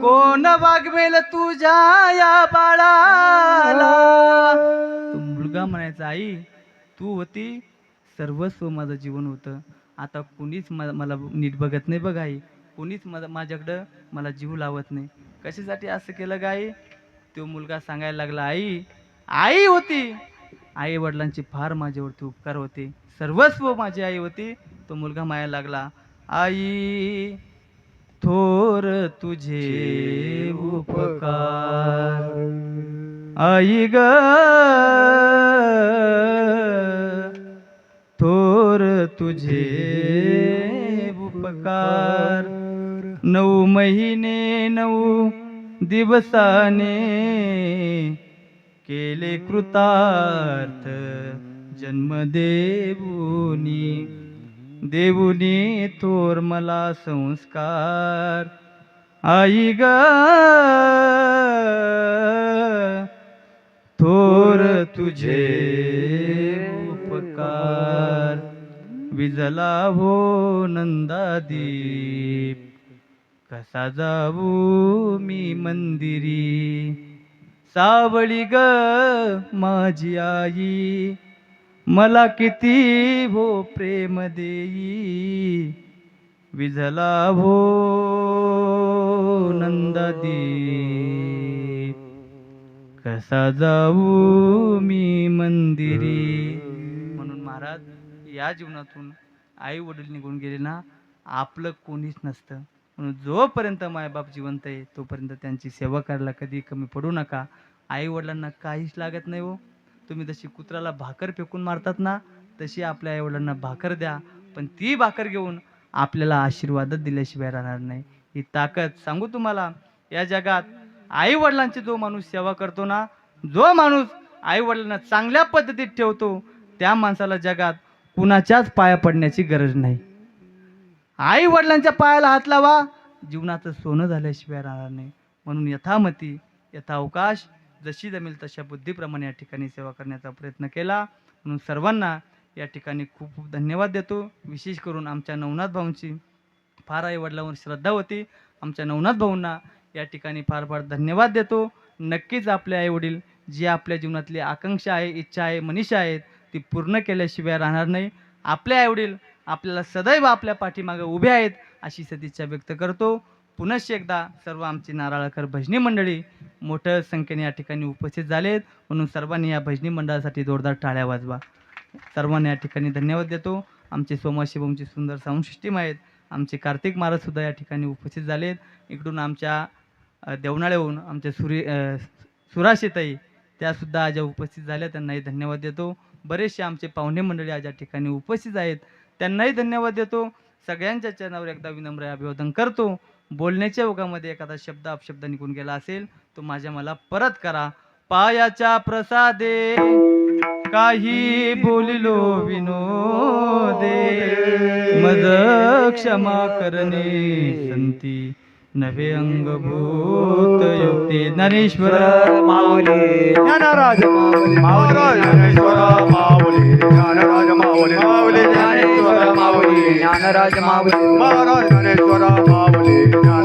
कोण वागवेल तुझ्या या बाळाला. तो मुलगा म्हणायचा, आई तू होती, सर्वस्व माझं जीवन होतं. आता कुणीच मला नीट बघत नाही बघ आई, कुणीच माझ्याकडं मला जीव लावत नाही. कशासाठी असं केलं ग आई? तो मुलगा सांगायला लागला, आई होती, आई वडिलांचे फार माझ्यावरती उपकार होते, सर्वस्व माझी आई होती. तो मुलगा म्हणायला लागला, आई थोर तुझे उपकार, आई ग थोर तुझे उपकार. 9 महिने 9 दिवसाने केले कृतार्थ जन्म देवुनी थोर मला संस्कार. आई ग थोर तुझे उपकार. विजला हो नंदादीप, कसा जाऊ मी मंदिरी. सावळी ग माझी आई, मला किती हो प्रेम देई. विझला हो नंदादीप, कसा जाऊ मी मंदिरी. म्हणून महाराज, या जीवनातून आई वडील निघून गेले ना, आपलं कोणीच नसतं. म्हणून जोपर्यंत मायबाप जिवंत आहे तोपर्यंत त्यांची सेवा करायला कधी कमी पडू नका. आई वडिलांना काहीच लागत नाही हो. तुम्ही जशी कुत्राला भाकर फेकून मारतात ना, तशी आपल्या आई वडिलांना भाकर द्या, पण ती भाकर घेऊन आपल्याला आशीर्वादच दिल्याशिवाय राहणार नाही. ही ताकद सांगू तुम्हाला, या जगात आई वडिलांची जो माणूस सेवा करतो ना, जो माणूस आई वडिलांना चांगल्या पद्धतीत ठेवतो, त्या माणसाला जगात कुणाच्याच पाया पडण्याची गरज नाही. आई वडिलांच्या पायाला हात लावा, जीवनाचं सोनं झाल्याशिवाय राहणार नाही. म्हणून यथामती यथावकाश जशी जमेल तशा बुद्धीप्रमाणे या ठिकाणी सेवा करण्याचा प्रयत्न केला. म्हणून सर्वांना या ठिकाणी खूप खूप धन्यवाद देतो. विशेष करून आमच्या नवनाथ भाऊंची फार आई वडिलांवर श्रद्धा होती. आमच्या नवनाथ भाऊंना या ठिकाणी फार फार धन्यवाद देतो. नक्कीच आपले आई वडील जी आपल्या जीवनातली आकांक्षा आहे, इच्छा आहे, मनीषा आहेत, ती पूर्ण केल्याशिवाय राहणार नाही. आपले आई वडील आपल्याला सदैव आपल्या पाठीमागे उभे आहेत अशी सदिच्छा व्यक्त करतो. पुनश्च एकदा सर्व आमची नारळकर भजनी मंडळी मोठ्या संख्येने या ठिकाणी उपस्थित झालेत. म्हणून सर्वांनी या भजनी मंडळासाठी जोरदार टाळ्या वाजवा. सर्वांना या ठिकाणी धन्यवाद देतो. आमचे सोमाशिवमची सुंदर साऊंड सिस्टीम आहेत. आमचे कार्तिक महाराज सुद्धा या ठिकाणी उपस्थित झालेत. इकडून आमच्या देवनाळ्याहून आमच्या सुराशीताई त्यासुद्धा आज उपस्थित झाल्या, त्यांनाही धन्यवाद देतो. बरेचसे आमचे पाहुणे मंडळी आज या ठिकाणी उपस्थित आहेत, त्यांनाही धन्यवाद देतो. सगळ्यांच्या चरणावर एकदा विनम्र अभिवादन करतो. बोलण्याच्या ओघामध्ये एखादा शब्द अपशब्द निघून गेला असेल तो माझ्या मला परत करा. पायाच्या प्रसादे काही बोलिलो विनोदे, मज क्षमा करणे संती नवे अंगभूत युक्ते. ज्ञानेश्वर माऊली ज्ञानराज माऊली ज्ञानेश्वर माऊली ज्ञानराज माऊली माऊली ज्ञानेश्वर माऊली ज्ञानराज माऊली महाराज ज्ञानेश्वर माऊली ज्ञान